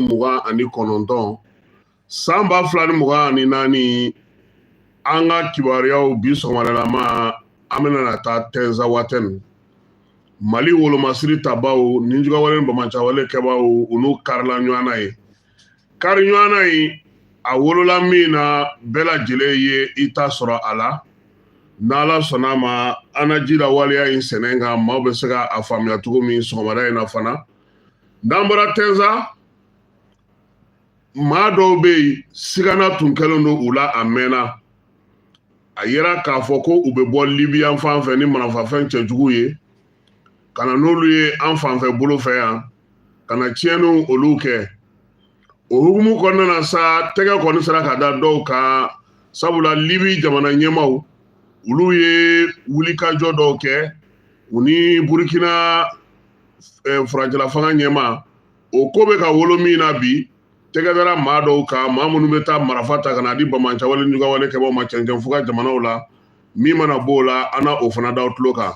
mugan ani kɔnɔntɔn san 2024 an ka kibaruyaw bi sɔgɔmadalama an bɛna taa Tɛnza Watɛni Mali wolomasiri tabaw ni jugawale bamacawale kɛbaw unu karila ɲɔgɔnna ye kari ɲɔgɔnna yi a wolola min na bɛɛ lajɛlen ye i ta sɔrɔ a la n'Ala sɔnna ma an na ji la waleya in sɛnɛ kan maaw bɛ se ka a faamuya cogo min sɔgɔmada in na fana n'an bɔra Tɛnza maa dɔw bɛ yen sigana tun kɛlen don u la a mɛnna a yera k'a fɔ ko u bɛ bɔ Libiya fan fɛ ni manafafɛn cɛjugu ye ka na n'olu ye an fanfɛ bolo fɛ yan ka na tiɲɛniw olu kɛ o hukumu kɔnɔna na sa tɛgɛ kɔni sera ka da dɔw kan sabula Libi jamana ɲɛmaw olu ye wulikajɔ dɔw kɛ u ni Burkina furancɛla fanga ɲɛma o ko bɛ ka wolo min na bi tɛgɛ dara maa dɔw kan maa minnu bɛ taa marifa ta ka na di bamacawale ni jugawale kɛbaw ma cɛncɛn fuga jamanaw la min mana bɔ o la an na o fana d'aw tulo kan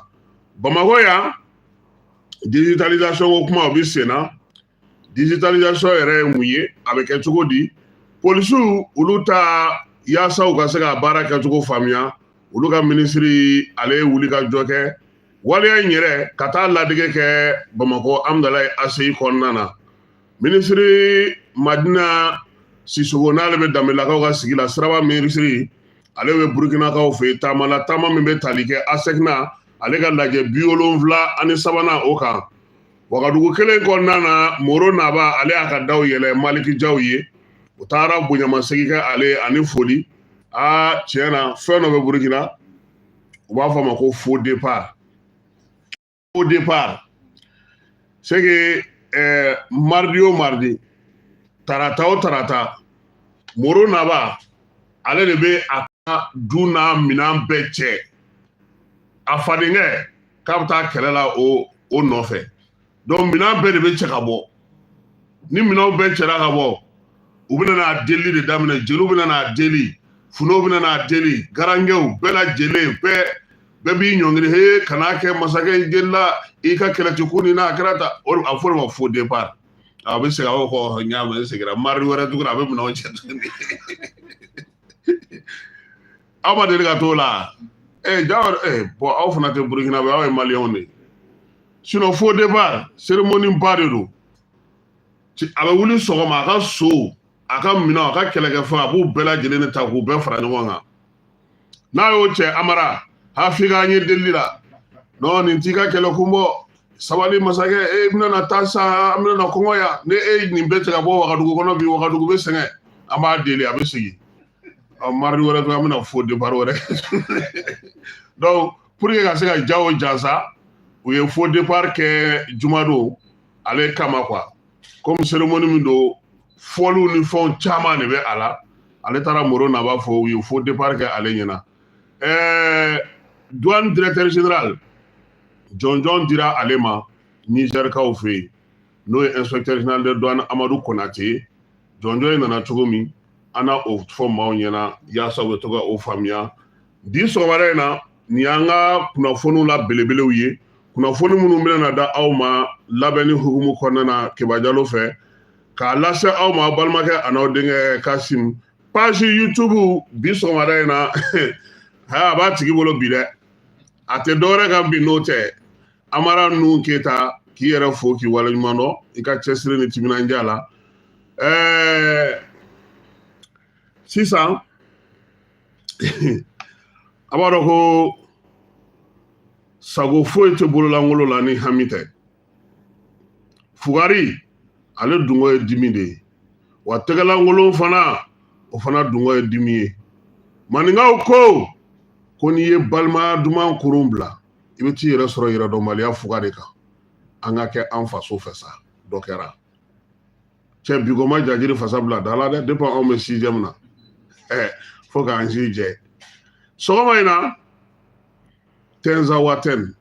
Bamakɔ yan digitalisation ko kuma o bɛ sen na digitalisation yɛrɛ ye mun ye a bɛ kɛ cogo di polisiw olu ta yaasa u ka se ka baara kɛcogo faamuya olu ka minisiri ale ye wulikajɔ kɛ waleya in yɛrɛ ka taa ladege kɛ Bamakɔ Amdalayi ACI kɔnɔna na minisiri Madina Sisoko n'ale bɛ Danbelakaw ka sigi la Siraba minisiri ale bɛ Burukinakaw fɛ taama la taama min bɛ tali kɛ ASECNA ale ka lajɛ 73 o kan Wagadugu kelen kɔnɔna na Moro Naba ale y'a ka daw yɛlɛ Maliki Jaw ye u taara bonyamasegin kɛ ale ani foli tiɲɛ na fɛn dɔ bɛ Burukina u b'a fɔ a ma ko faux départ c'est que mardi o mardi tarata o tarata Moro Naba ale de bɛ a ka du n'a minɛn bɛɛ cɛ a fadenkɛ k'a bɛ taa kɛlɛ la o nɔfɛ donc minɛn bɛɛ de bɛ cɛ ka bɔ ni minɛnw bɛɛ cɛra ka bɔ u bɛna n'a deli de daminɛ jeliw bɛna n'a deli funɛw bɛna n'a deli garankɛw bɛɛ lajɛlen bɛɛ b'i ɲɔngiri he kana kɛ masakɛ delila i ka kɛlɛciko ni n'a kɛra ta a fɔra ma faux départ a bɛ segin aw kɔ ɲa mɛ seginna mardi wɛrɛ tuguni a bɛ minɛnw cɛ tuguni aw ma deli ka t'o la bon aw fana tɛ Burukina bɛ aw ye maliyɛnw de sinon faux départ cérémonie ba de don a bɛ wuli sɔgɔma a ka so a ka minɛnw a ka kɛlɛkɛfɛn a b'u bɛɛ lajɛlen de ta k'u bɛɛ fara ɲɔgɔn kan n'a y'o cɛ Amara f'i ka ɲɛ deli la non nin t'i ka kɛlɛ kun bɔ sabali masakɛ bɛna na taa sa an bɛna na kɔngɔ yan ne nin bɛɛ cɛ ka bɔ Wagadugu kɔnɔ bi Wagadugu bɛ sɛgɛn an b'a deli a bɛ segin mardi wɛrɛ an bɛna faux départ wɛrɛ donc pour que ka se ka ja o jansa u ye faux départ kɛ jumadon ale kama quoi comme cérémonie min don fɔliw ni fɛnw caman de bɛ a la ale taara Moro Naba fɔ u ye faux départ kɛ ale ɲɛna douane directeur général jɔnjɔn dira ale ma Nizɛrikaw fɛ yen n'o ye inspecteur général de douane Amadu Konate jɔnjɔn in nana cogo min an na o fɔ maaw ɲɛna yaasa u bɛ to ka o faamuya bi sɔgɔmada in na nin y'an ka kunnafoniw la belebelew ye kunnafoni minnu bɛna na da aw ma labɛnni hukumu kɔnɔna na Keba Jalo fɛ k'a lase aw ma aw balimakɛ a n'aw denkɛ Kasim page YouTube bi sɔgɔmada in na a b'a tigi bolo bi dɛ a tɛ dɔwɛrɛ kan bi n'o tɛ Amara Nuhu Keyita k'i yɛrɛ fo k'i waleɲuman dɔn i ka cɛsiri ni timinandiya la sisan a b'a dɔn ko sago foyi tɛ bololankolo la ni hami tɛ Fugari ale dungo ye dimi de ye wa tɛgɛlankolon fana o fana dungo ye dimi ye maninkaw ko n'i ye balimaya duman kurun bila i bɛ t'i yɛrɛ sɔrɔ yɛrɛdɔnbaliya fuga de kan an ka kɛ an faso fɛ sa dɔ kɛra cɛ bi ko ma jajiri fasa bila da la dɛ depuis anw bɛ 6e na fo k'an si jɛ sɔgɔma in na Tɛnza Watɛni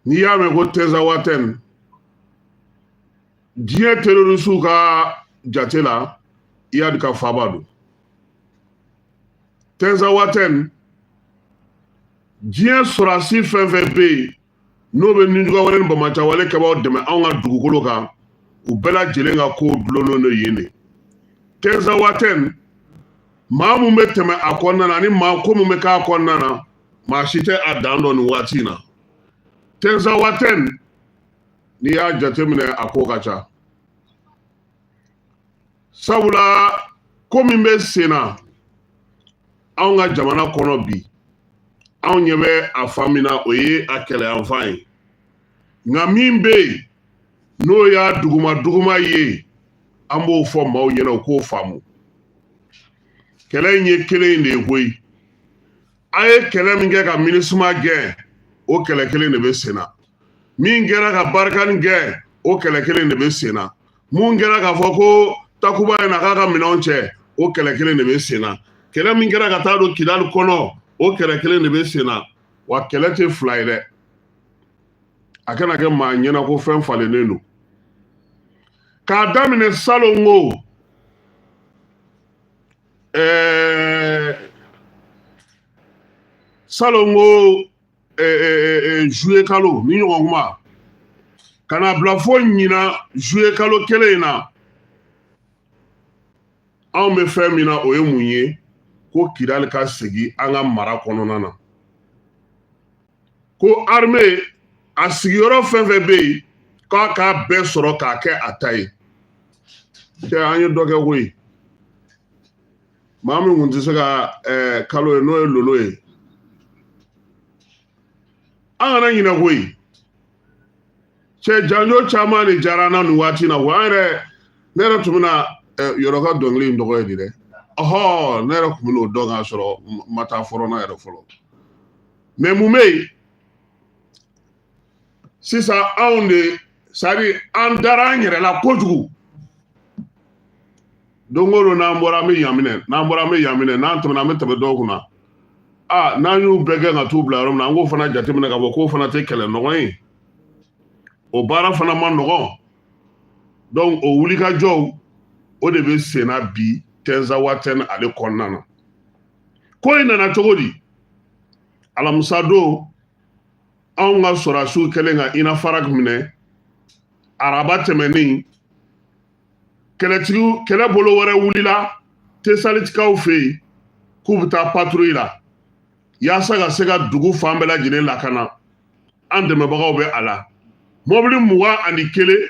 n'i y'a mɛn ko Tɛnza Watɛni diɲɛ terrorisiw ka jate la Iyadi ka faaba don Tɛnza Watɛni diɲɛ sɔrɔdasi fɛn fɛn bɛ yen n'o bɛ ninjugawale ni bamacawale kɛbaaw dɛmɛ anw ka dugukolo kan u bɛɛ lajɛlen ka kow dulonlen do yen de Tenza Waten maa mun bɛ tɛmɛ a kɔnɔna na ani maa ko mun bɛ k'a kɔnɔna na maa si tɛ a dan dɔn nin waati in na Tenza Waten n'i y'a jateminɛ a ko ka ca sabula ko min bɛ sen na anw ka jamana kɔnɔ bi anw ɲɛ bɛ a fan min na o ye a kɛlɛyanfan ye nka min bɛ yen n'o y'a duguma ye an b'o fɔ maaw ɲɛna u k'o faamu kɛlɛ in ye kelen de ye koyi a ye kɛlɛ min kɛ ka MINUSMA gɛn o kɛlɛ kelen de bɛ sen na min kɛra ka Barikani gɛn o kɛlɛ kelen de bɛ sen na mun kɛra k'a fɔ ko Takuba ye na k'a ka minɛnw cɛ o kɛlɛ kelen de bɛ sen na kɛlɛ min kɛra ka taa don Kidali kɔnɔ o kɛlɛ kelen de bɛ sen na wa kɛlɛ tɛ fila ye dɛ a kana kɛ maa ɲɛna ko fɛn falennen don k'a daminɛ salon ko salon ko juillet kalo ni ɲɔgɔn kuma ka na bila fo ɲina juillet kalo kelen in na anw bɛ fɛn min na o ye mun ye ko Kidali ka segin an ka mara kɔnɔna na ko armée a sigiyɔrɔ fɛn fɛn bɛ yen k'a k'a bɛɛ sɔrɔ k'a kɛ a ta ye cɛ an ye dɔ kɛ koyi maa min kun tɛ se ka kalo ye n'o ye lolo ye an kana ɲinɛ koyi cɛ janjo caman de diyara an na nin waati in na wa an yɛrɛ ne yɛrɛ tun bɛna yɔrɔ ka dɔnkili in tɔgɔ ye di dɛ ɔhɔ ne yɛrɛ tun bɛn'o dɔn k'a sɔrɔ n ma taa fɔlɔna yɛrɛ fɔlɔ mɛ mun bɛ yen sisan anw de c'est-à-dire an dara an yɛrɛ la kojugu don o don n'an bɔra an bɛ yan minɛ n'an bɔra an bɛ yan minɛ n'an tɛmɛna an bɛ tɛmɛ dɔw kunna n'an y'u bɛɛ gɛn ka t'u bila yɔrɔ min na an k'o fana jateminɛ k'a fɔ k'o fana tɛ kɛlɛ nɔgɔ ye o baara fana ma nɔgɔn donc o wulikajɔw o de bɛ sen na bi Tenza Waten ale kɔnɔna na ko in nana cogo di alamisa don anw ka sɔrɔdasiw kɛlen ka INAFARAC minɛ araba tɛmɛnen kɛlɛ bolo wɛrɛ wulila tesalitikaw fɛ yen k'u bɛ taa patrouille la yaasa ka se ka dugu fan bɛɛ lajɛlen lakana an dɛmɛbagaw bɛ a la mɔbili 21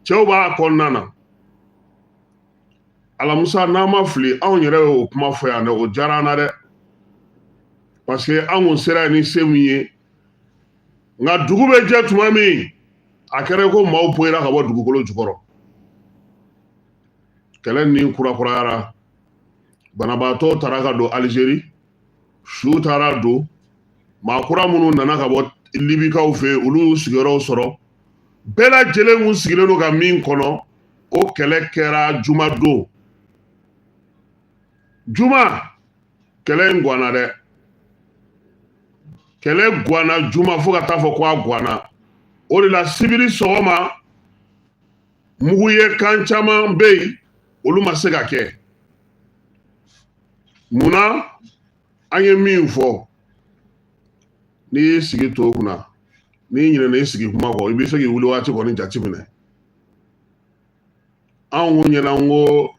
cɛw b'a kɔnɔna na alamusa n'an ma fili anw yɛrɛ y'o kuma fɔ yan dɛ o diyara an na dɛ parce que an kun sera ni se min ye nka dugu bɛ jɛ tuma min a kɛra ko maaw poyera ka bɔ dugukolo jukɔrɔ kɛlɛ ni kurakurayara banabaatɔ taara ka don Algérie su taara don maa kura minnu nana ka bɔ Libikaw fɛ olu y'u sigiyɔrɔw sɔrɔ bɛɛ lajɛlen kun sigilen don ka min kɔnɔ o kɛlɛ kɛra juma don juma kɛlɛ in guanna dɛ kɛlɛ guanna juma fo ka taa fɔ ko a guanna o de la sibiri sɔgɔma mugu ye kan caman bɛ yen olu ma se ka kɛ munna an ye min fɔ n'i y'i sigi to kunna n'i ɲinɛna i sigi kuma kɔ i bɛ se k'i wuli waati kɔni jate minɛ anw ko ɲɛna n ko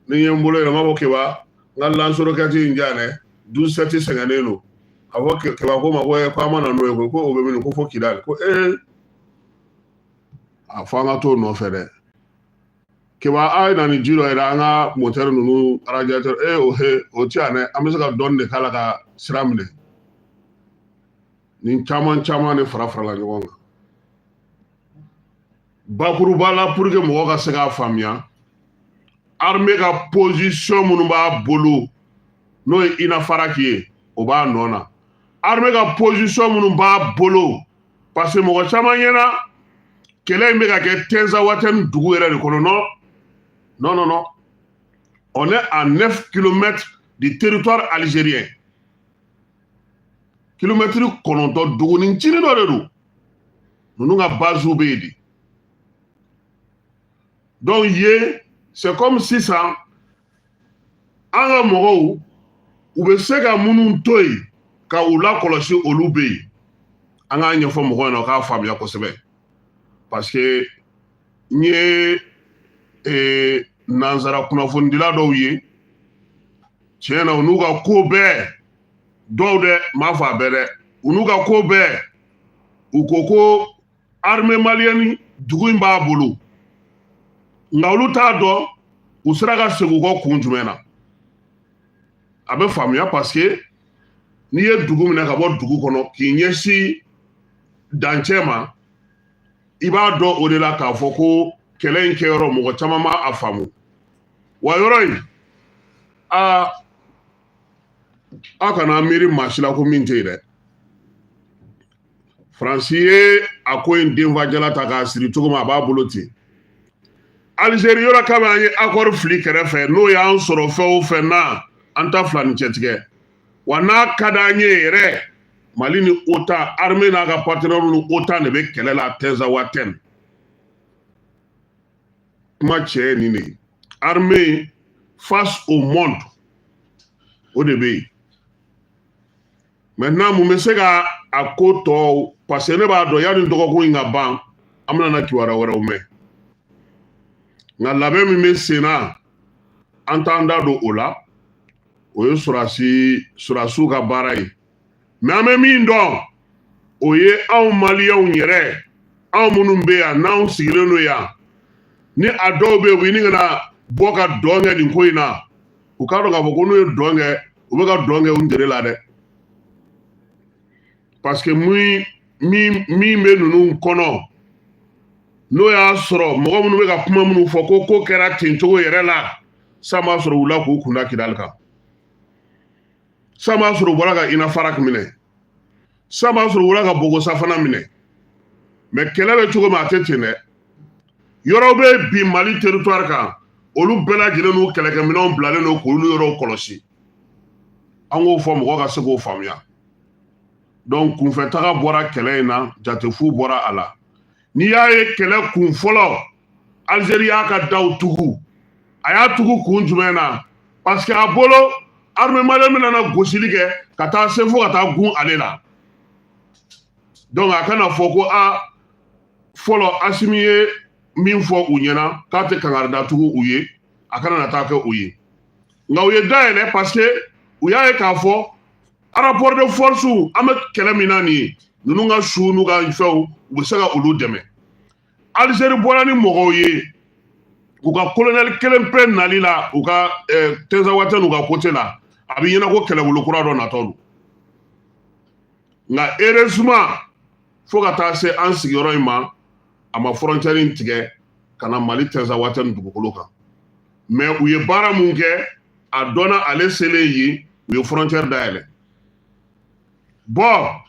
ni ye n bolo yɛlɛma fɔ Keba n ka lansorokɛti in diya dɛ 12-7 sɛgɛnnen don a fɔ Keba ko ma ko an ma na n'o ye ko o bɛ minɛ ko fɔ Kidali ko a fɔ an ka t'o nɔfɛ dɛ Keba a ye na ni ji dɔ yɛrɛ an ka motɛri ninnu radiateur o ti yan dɛ an bɛ se ka dɔɔni de k'a la ka sira minɛ nin caman de fara-farala ɲɔgɔn kan bakuruba la pour que mɔgɔ ka se k'a faamuya armée ka position minnu b'a bolo n'o ye INAFARAC ye o b'a nɔ na armée ka position minnu b'a bolo parce que mɔgɔ caman ɲɛna kɛlɛ in bɛ ka kɛ Tenza Waten dugu yɛrɛ de kɔnɔ non on est à 9 km du territoire algérien kilomètre 9 dugu ni cini dɔ de don ninnu ka base bɛ yen de donc ye c'est comme sisan an ka mɔgɔw u bɛ se ka minnu to yen ka u lakɔlɔsi olu bɛ yen an k'a ɲɛfɔ mɔgɔw ɲɛna o k'a faamuya kosɛbɛ parce que n ye nansara kunnafonidila dɔw ye tiɲɛ na u n'u ka ko bɛɛ dɔw dɛ m'a fɔ a bɛɛ dɛ u n'u ka ko bɛɛ u ko ko armée malienne dugu in b'a bolo nka olu t'a dɔn u sera ka segin u kɔ kun jumɛn na a bɛ faamuya parce que n'i ye dugu minɛ ka bɔ dugu kɔnɔ k'i ɲɛsin dancɛ ma i b'a dɔn o de la k'a fɔ ko kɛlɛ in kɛyɔrɔ mɔgɔ caman ma a faamu wa yɔrɔ in aw kana miiri maa si la ko min tɛ yen dɛ faransi ye a ko in denfajala ta k'a siri cogo min a b'a bolo ten alizeri yɔrɔ kama an ye accord fili kɛrɛfɛ n'o y'an sɔrɔ fɛn o fɛn na an ta fila ni cɛ tigɛ wa n'a ka d'an ye yɛrɛ Mali ni OTAN armée n'a ka partenaire ni OTAN de bɛ kɛlɛ la Tinzawatène kuma cɛ ye nin de ye armée face au monde o de bɛ yen maintenant mun bɛ se ka a ko tɔ parce que ne b'a dɔn yanni dɔgɔkun in ka ban an bɛna na kibaruya wɛrɛw mɛn nka labɛn min bɛ sen na an t'an da don o la o ye sɔrɔdasiw ka baara ye mais an bɛ min dɔn o ye anw maliyɛnw yɛrɛ anw minnu bɛ yan n'anw sigilen don yan ni a dɔw bɛ yen u bɛ ɲini ka na bɔ ka dɔn kɛ nin ko in na u k'a dɔn k'a fɔ ko n'u ye dɔn kɛ u bɛ ka dɔn kɛ u ntɛrɛ la dɛ parce que min bɛ ninnu kɔnɔ n'o y'a sɔrɔ mɔgɔ minnu bɛ ka kuma minnu fɔ ko kɛra ten cogo yɛrɛ la san b'a sɔrɔ u la k'u kunda Kidali kan san b'a sɔrɔ u bɔra ka Ina Farak minɛ san b'a sɔrɔ u bɔra ka Bogosa fana minɛ mais kɛlɛ bɛ cogo min a tɛ ten dɛ yɔrɔw bɛ bi Mali territoire kan olu bɛɛ lajɛlen n'u kɛlɛkɛminɛnw bilalen don k'olu yɔrɔw kɔlɔsi an k'o fɔ mɔgɔ ka se k'o faamuya donc kunfɛtaga bɔra kɛlɛ in na jatefu bɔra a la n'i y'a ye kɛlɛ kun fɔlɔ Algérie y'a ka daw tugu a y'a tugu kun jumɛn na parce que a bolo armée malienne bɛna na gosili kɛ ka taa se fo ka taa gun ale la donc a kana fɔ ko fɔlɔ Asimi ye min fɔ u ɲɛna k'a tɛ kangarida tugu u ye a kana na taa kɛ u ye nka u ye dayɛlɛ parce que u y'a ye k'a fɔ rapport de force an bɛ kɛlɛ min na nin ye ninnu ka su n'u ka fɛnw u bɛ se ka olu dɛmɛ Algérie bɔra ni mɔgɔw ye u ka colonel kelen pe nali la u ka Tinzawatène u ka côté la a bɛ ɲɛna ko kɛlɛbolo kura dɔ natɔ don nka heureusement fo ka taa se an sigiyɔrɔ in ma a ma frontière in tigɛ ka na Mali Tinzawatène dugukolo kan mais u ye baara mun kɛ a dɔnna ale selen ye u ye frontière dayɛlɛ bon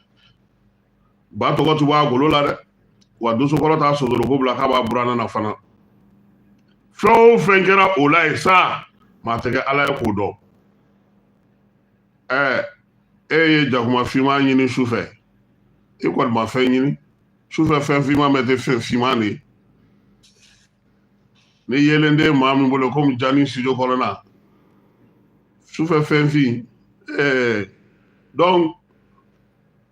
ba tɔgɔ tɛ bɔ a golo la dɛ wa dosokɔrɔ t'a sɔsɔrɔ ko bila k'a b'a buranna na fana fɛn o fɛn kɛra o la ye sa maa tɛ kɛ Ala ye k'o dɔn e ye jakuma finman ɲini sufɛ e kɔni ma fɛn ɲini sufɛ fɛn finman bɛ tɛ fɛn finman de ye ni yelen tɛ maa min bolo komi Jani studio kɔnɔna sufɛ fɛn fin donc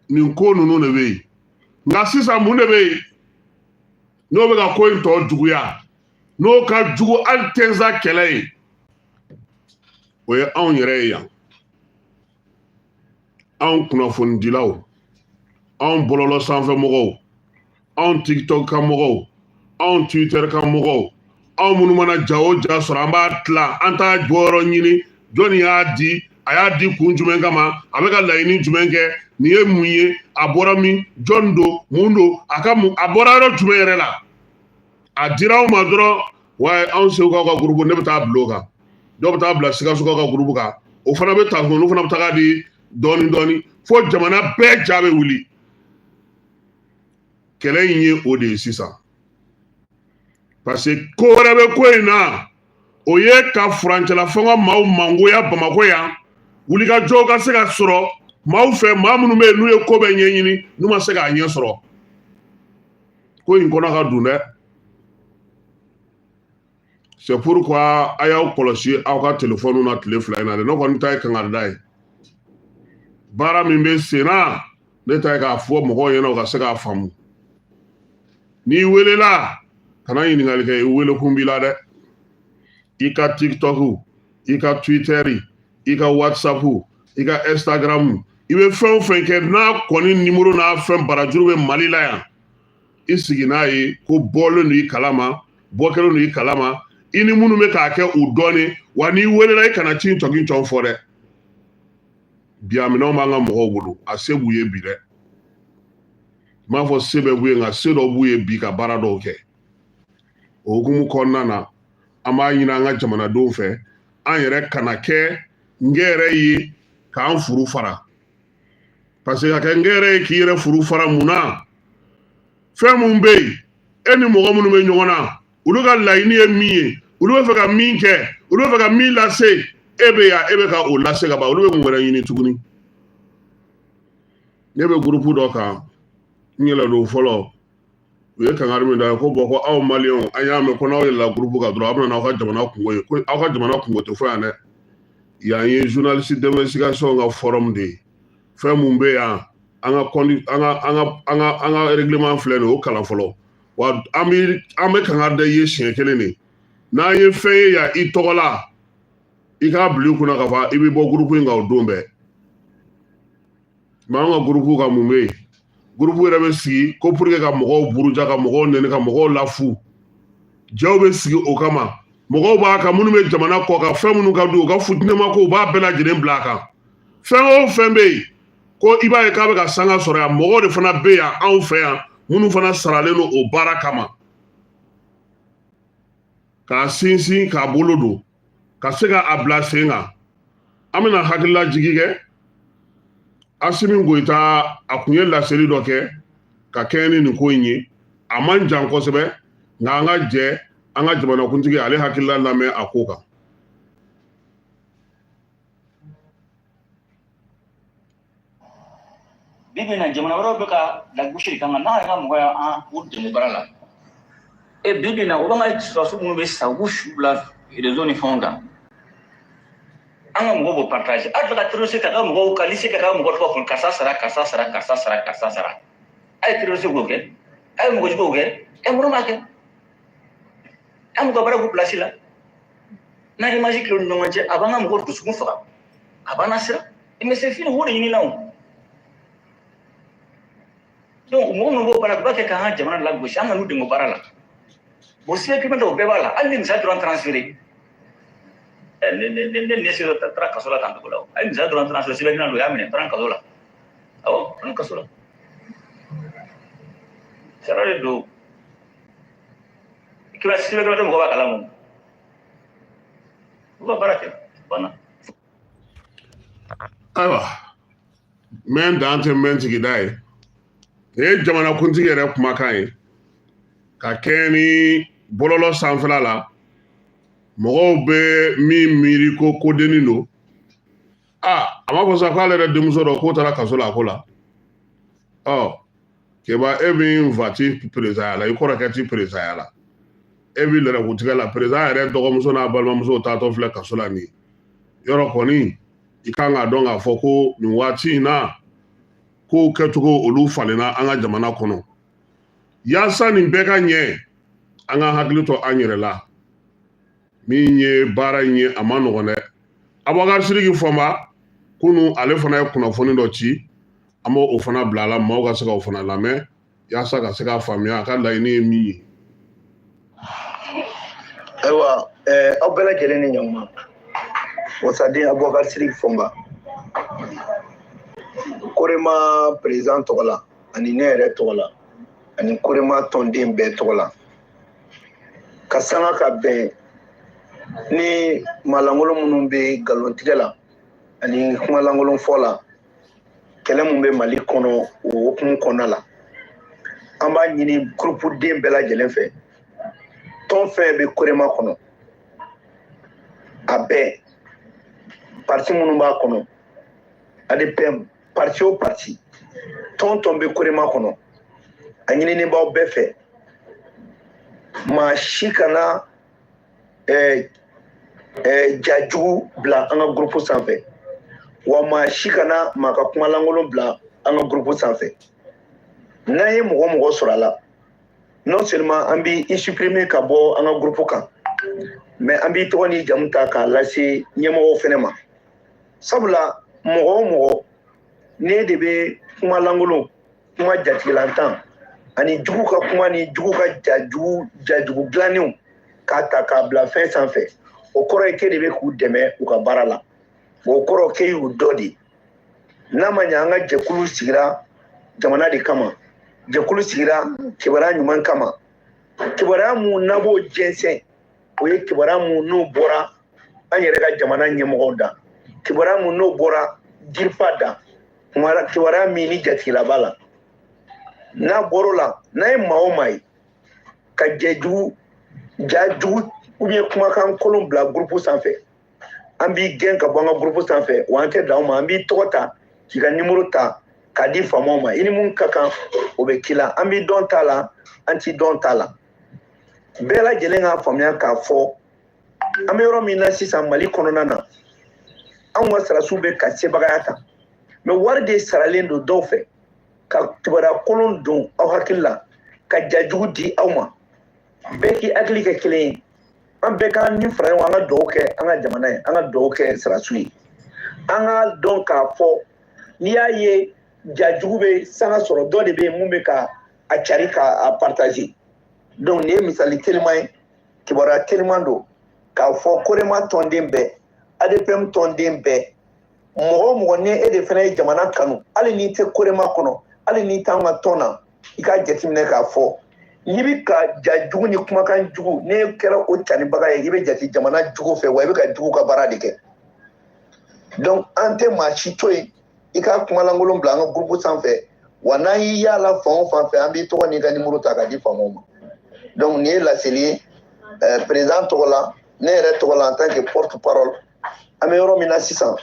nin ko ninnu de bɛ yen nka sisan mun de bɛ yen n'o bɛ ka ko in tɔ juguya n'o ka jugu hali Tinza kɛlɛ ye o ye anw yɛrɛ ye yan anw kunnafonidilaw anw bɔlɔlɔ sanfɛmɔgɔw anw TikTok kan mɔgɔw anw Twitter kan mɔgɔw anw minnu mana ja o ja sɔrɔ an b'a tila an t'a jɔyɔrɔ ɲini jɔnni y'a di a y'a di kun jumɛn kama a bɛ ka laɲini jumɛn kɛ nin ye mun ye a bɔra min jɔn don mun don a bɔra yɔrɔ jumɛn yɛrɛ la a dira anw ma dɔrɔn wa anw segukaw ka groupe ne bɛ taa bila o kan dɔw bɛ taa bila Sikasokaw ka groupe kan o fana bɛ ta olu fana bɛ taga di dɔɔni dɔɔni fo jamana bɛɛ ja bɛ wuli kɛlɛ in ye o de ye sisan parce que ko wɛrɛ bɛ ko in na o ye ka furancɛla fɛngɛ maaw mangoya Bamako yan wulikajɔw ka se ka sɔrɔ maaw fɛ maa minnu bɛ yen n'u ye ko bɛɛ ɲɛɲini n'u ma se k'a ɲɛ sɔrɔ ko in kɔnɔ ka dun dɛ c'est pourquoi a y'aw kɔlɔsi aw ka téléphone na tile fila in na dɛ ne kɔni ta ye kangarida ye baara min bɛ sen na ne ta ye k'a fɔ mɔgɔw ɲɛna u ka se k'a faamu n'i welela kana ɲininkali kɛ wele kun b'i la dɛ i ka TikTok i ka Twitter i ka WhatsApp i ka Instagram i bɛ fɛn o fɛn kɛ n'a kɔni numéro n'a fɛn barajuru bɛ Mali la yan i sigi n'a ye ko bɔlen do i kalama bɔkɛlen do i kalama i ni minnu bɛ k'a kɛ u dɔɔni wa n'i welela i kana ci tɔgin tɔn fɔ dɛ bi a minɛnw b'an ka mɔgɔw bolo a se b'u ye bi dɛ n m'a fɔ se bɛ b'u ye nka se dɔ b'u ye bi ka baara dɔw kɛ o hukumu kɔnɔna na an b'a ɲini an ka jamanadenw fɛ an yɛrɛ kana kɛ n yɛrɛ ye k'an furu fara parce que ka kɛ n yɛrɛ ye k'i yɛrɛ furu fara mun na fɛn mun bɛ yen e ni mɔgɔ minnu bɛ ɲɔgɔn na olu ka laɲini ye min ye olu bɛ fɛ ka min kɛ olu bɛ fɛ ka min lase e bɛ yan e bɛ ka o lase ka ban olu bɛ mun wɛrɛ ɲini tuguni ne bɛ gurupu dɔ kan n yɛlɛn'o fɔlɔ u ye kangari min da ko bɔn ko aw maliyɛnw an y'a mɛn ko n'aw yɛlɛla gurupu kan dɔrɔn aw bɛna n'aw ka jamana kungo ye ko aw ka jamana kungo tɛ fɔ yan dɛ yan ye journaliste d'investigation ka forum de ye fɛn mun bɛ yan an ka règlement filɛ nin ye o kalan fɔlɔ wa an bɛ kangari da i ye siɲɛ kelen de n'an ye fɛn ye yan i tɔgɔ la i k'a bila i kunna k'a fɔ i bɛ bɔ gurupu in kan o don bɛɛ mɛ an ka gurupu kan mun bɛ yen gurupu yɛrɛ bɛ sigi ko pour que ka mɔgɔw buruja ka mɔgɔw nɛni ka mɔgɔw lafu jɛw bɛ sigi o kama mɔgɔw b'a kan minnu bɛ jamana kɔ kan fɛn minnu ka d'u u ka futinɛma ko u b'a bɛɛ lajɛlen bila a kan fɛn o fɛn bɛ yen ko i b'a ye k'a bɛ ka sanga sɔrɔ yan mɔgɔw de fana bɛ yan anw fɛ yan minnu fana saralen don o baara kama k'a sinsin k'a bolo don ka se ka a bila sen kan an bɛna hakilila jigi kɛ Asimi Goita a kun ye laseli dɔ kɛ ka kɛɲɛ ni nin ko in ye a man jan kosɛbɛ nka an ka jɛ an ka jamanakuntigi ale hakilila lamɛn a ko kan bibi na jamana wɛrɛw bɛ ka lagosi kan n'a yɛrɛ ka mɔgɔ y'an u dɛmɛ baara la bibi na o b'an ka sɔrɔsiw minnu bɛ sa u b'u su bila réseau ni fɛnw kan an ka mɔgɔw b'o partage a bɛ ka terroriste ka mɔgɔw ka lycée ka mɔgɔ tɔgɔ fɔ karisa sara a ye terroriste k'o kɛ a ye mɔgɔ juguw kɛ mun b'a kɛ an ka baara k'u place la n'a image kilo ni ɲɔgɔn cɛ a b'an ka mɔgɔw dusukun faga a b'an nasira mais c'est fini o de ɲinina o donc mɔgɔ minnu b'o baara u b'a kɛ k'an ka jamana lagosi an ka n'u dɛmɛ baara la bon siècle dɔw bɛɛ b'a la hali ni misa dɔrɔn transféré ne nese dɔ taara kaso la tan cogo la hali misa dɔrɔn transféré sɛbɛnna o y'a minɛ taara kaso la awɔ taara kaso la sara de don kiba sɛbɛn dɔ mɔgɔ b'a kalama u ka baara kɛ banna ayiwa mɛn dan tɛ mɛn sigida ye nin ye jamanakuntigi yɛrɛ kumakan ye ka kɛɲɛ ni bɔlɔlɔ sanfɛla la mɔgɔw bɛ min miiri ko kodennin don a ma fɔ sa k'ale yɛrɛ denmuso dɔ k'o taara kaso la a ko la keba e min fa ti perezaya la i kɔrɔkɛ ti perezaya la e bi lɛrɛkutigɛ la perezan yɛrɛ dɔgɔmuso n'a balimamuso taatɔ filɛ kaso la nin yɔrɔ kɔni i kan k'a dɔn k'a fɔ ko nin waati in na kow kɛcogo olu falenna an ka jamana kɔnɔ yaasa nin bɛɛ ka ɲɛ an ka hakili to an yɛrɛ la min ye baara in ye a ma nɔgɔn dɛ Abubakar Sidiki Fɔnba kunu ale fana ye kunnafoni dɔ ci an b'o o fana bila a la maaw ka se ka o fana lamɛn yaasa ka se k'a faamuya a ka laɲini ye min ye ayiwa aw bɛɛ lajɛlen ni ɲankuma wasaden Abubakar Sidiki Fɔnba Korema président tɔgɔ la ani ne yɛrɛ tɔgɔ la ani Korema tɔnden bɛɛ tɔgɔ la ka sanga ka bɛn ni maalankolon minnu bɛ nkalontigɛ la ani kumalankolon fɔ la kɛlɛ min bɛ Mali kɔnɔ o hukumu kɔnɔna la an b'a ɲini groupe den bɛɛ lajɛlen fɛ tɔn fɛn bɛ Korema kɔnɔ a bɛɛ parti minnu b'a kɔnɔ ADPM parti o parti tɔn bɛ Korema kɔnɔ a ɲinini b'aw bɛɛ fɛ maa si kana jajugu bila an ka groupe sanfɛ wa maa si kana maa ka kumalankolon bila an ka groupe sanfɛ n'an ye mɔgɔ sɔrɔ a la non seulement an bi i supprimer ka bɔ an ka groupe kan mais an bi tɔgɔ ni jamu ta k'a lase ɲɛmɔgɔw fɛnɛ ma sabula mɔgɔ o mɔgɔ ne de bɛ kuma lankolon kuma jatigilantan ani jugu ka kuma ni jugu ka jajugu dilannenw k'a ta k'a bila fɛn sanfɛ o kɔrɔ ye k'e de bɛ k'u dɛmɛ u ka baara la o kɔrɔ k'e y'u dɔ de n'a ma ɲɛ an ka jɛkulu sigira jamana de kama jɛkulu sigira kibaruya ɲuman kama kibaruya mun n'a b'o jɛnsɛn o ye kibaruya mun n'o bɔra an yɛrɛ ka jamana ɲɛmɔgɔw da kibaruya mun n'o bɔra jirifa da kibaruya min ni jatigila b'a la n'a bɔr'o la n'a ye maa o maa ye ka jajugu kumakan kolon bila groupe sanfɛ an b'i gɛn ka bɔ an ka groupe sanfɛ wa an tɛ dan o ma an b'i tɔgɔ ta k'i ka numéro ta k'a di faamaw ma i ni mun ka kan o bɛ k'i la an b'i dɔn t'a la an t'i dɔn t'a la bɛɛ lajɛlen k'a faamuya k'a fɔ an bɛ yɔrɔ min na sisan Mali kɔnɔna na anw ka sarasiw bɛ ka sebagaya ta mais wari de saralen don dɔw fɛ ka kibaruya kolon don aw hakili la ka jajugu di aw ma bɛɛ k'i hakili kɛ kelen ye an bɛɛ ka ni fara ɲɔgɔn an ka dugawu kɛ an ka jamana ye an ka dugawu kɛ sarasiw ye an ka dɔn k'a fɔ n'i y'a ye jajugu bɛ sanga sɔrɔ dɔ de bɛ yen mun bɛ ka a cari k'a partager donc nin ye misali telima ye kibaruya telima don k'a fɔ Korema tɔnden bɛɛ ADPM tɔnden bɛɛ mɔgɔ o mɔgɔ ni e de fana ye jamana kanu hali n'i tɛ Korema kɔnɔ hali n'i t'an ka tɔn na i k'a jateminɛ k'a fɔ n'i bɛ ka jajugu ni kumakan jugu ne kɛra o canibaga ye i bɛ jate jamana jugu fɛ wa i bɛ ka jugu ka baara de kɛ donc an tɛ maa si to yen i ka kuma lankolon bila an ka groupe sanfɛ wa n'an y'i yaala fan o fan fɛ an b'i tɔgɔ n'i ka numéro ta k'a di faamaw ma donc nin ye laseli ye président tɔgɔ la ne yɛrɛ tɔgɔ la en tant que porte parole an bɛ yɔrɔ min na sisan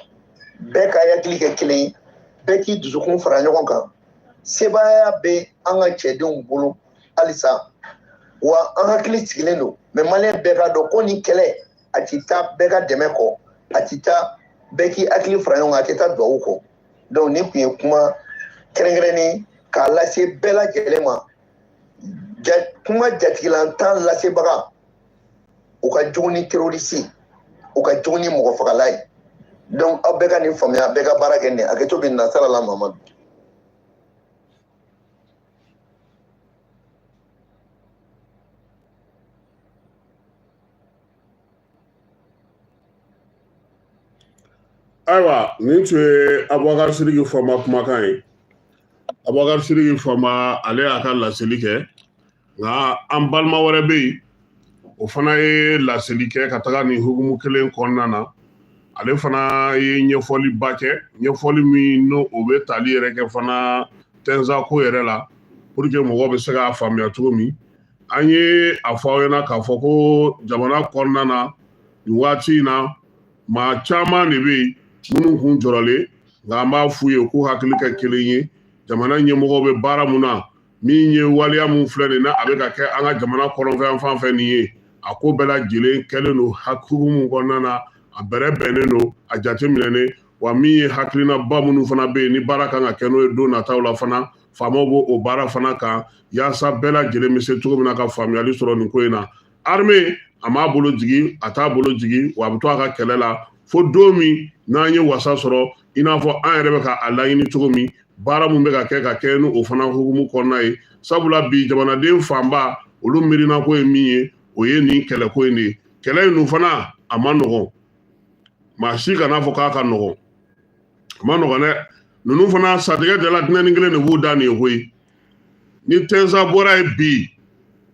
bɛɛ ka hakili kɛ kelen ye bɛɛ k'i dusukun fara ɲɔgɔn kan sebaaya bɛ an ka cɛdenw bolo halisa wa an hakili sigilen don mais maliyɛn bɛɛ ka dɔn ko nin kɛlɛ a tɛ taa bɛɛ ka dɛmɛ kɔ a tɛ taa bɛɛ k'i hakili fara ɲɔgɔn kan a tɛ taa duwawu kɔ donc nin tun ye kuma kɛrɛnkɛrɛnnen k'a lase bɛɛ lajɛlen ma kuma jatigilantan lasebaga u ka jugu ni terroriste u ka jugu ni mɔgɔ fagala ye donc aw bɛɛ ka nin faamuya bɛɛ ka baara kɛ nin hakɛto bɛ nasara la Mamadu. Ayiwa nin tun ye Abubakar Sidiki Fama kumakan ye Abubakar Sidiki Fama ale y'a ka laseli kɛ nka an balima wɛrɛ bɛ yen o fana ye laseli kɛ ka taga nin hukumu kelen kɔnɔna na ale fana ye ɲɛfɔliba kɛ ɲɛfɔli min n'o o bɛ tali yɛrɛ kɛ fana tɛnza ko yɛrɛ la pour que mɔgɔw bɛ se k'a faamuya cogo min an ye a fɔ aw ɲɛna k'a fɔ ko jamana kɔnɔna na nin waati in na maa caman de bɛ yen minnu kun jɔrɔlen nka an b'a f'u ye k'u hakili kɛ kelen ye jamana ɲɛmɔgɔw bɛ baara mun na min ye waleya mun filɛ nin na a bɛ ka kɛ an ka jamana kɔnɔfɛn fan fɛn nin ye a ko bɛɛ lajɛlen kɛlen don hukumu kɔnɔna na a bɛrɛ bɛnnen don a jateminɛnen wa min ye hakilinaba minnu fana bɛ yen ni baara kan ka kɛ n'o ye don nataw la fana faamaw b'o o baara fana kan yaasa bɛɛ lajɛlen bɛ se cogo min na ka faamuyali sɔrɔ nin ko in na armée a m'a bolo jigin a t'a bolo jigin wa a bɛ to a ka kɛlɛ la fo don min n'an ye wasa sɔrɔ i n'a fɔ an yɛrɛ bɛ ka a laɲini cogo min baara mun bɛ ka kɛ ni o fana hukumu kɔnɔna ye sabula bi jamanaden fanba olu miirina ko ye min ye o ye nin kɛlɛko in de ye kɛlɛ in dun fana a ma nɔgɔn maa si kana fɔ k'a ka nɔgɔn a ma nɔgɔn dɛ ninnu fana satigɛ jala dinɛni kelen de b'u da nin ye koyi ni tɛnsa bɔra ye bi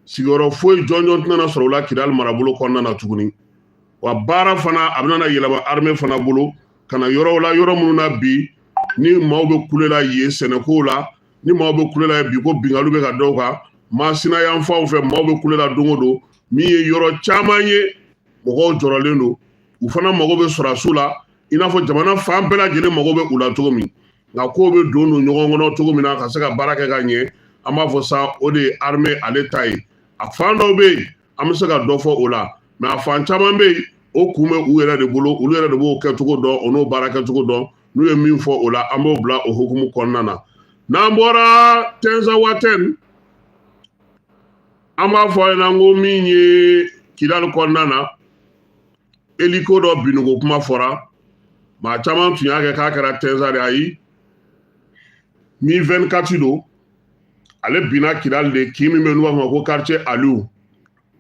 sigiyɔrɔ foyi jɔnjɔn tɛna sɔrɔ o la Kidali marabolo kɔnɔna na tuguni wa baara fana a bɛna yɛlɛma armée fana bolo ka na yɔrɔw la yɔrɔ minnu na bi ni maaw bɛ kulela yen sɛnɛkow la ni maaw bɛ kulela bi ko bingalu bɛ ka dɔw kan masina yan fanw fɛ maaw bɛ kulela don o don min ye yɔrɔ caman ye mɔgɔw jɔrɔlen don u fana mago bɛ sɔrɔsiw la i n'a fɔ jamana fan bɛɛ lajɛlen mago bɛ u la cogo min nka kow bɛ don ɲɔgɔn kɔnɔ cogo min na ka se ka baara kɛ ka ɲɛ an b'a fɔ sa o de ye armée ale ta ye a fan dɔw bɛ yen an bɛ se ka dɔ fɔ o la mais a fan caman bɛ yen o kun bɛ u yɛrɛ de bolo olu yɛrɛ de b'o kɛcogo dɔn o n'o baara kɛcogo dɔn n'u ye min fɔ o la an b'o bila o hukumu kɔnɔna na n'an bɔra tɛnza watɛn an b'a fɔ ɲɛna ko min ye Kidali kɔnɔna na hélico dɔ binugo kuma fɔra maa caman tun y'a kɛ k'a kɛra tɛnza de ayi mi 24 don ale binna Kidali de k'i min bɛ n'u b'a fɔ ma ko quartier Aliou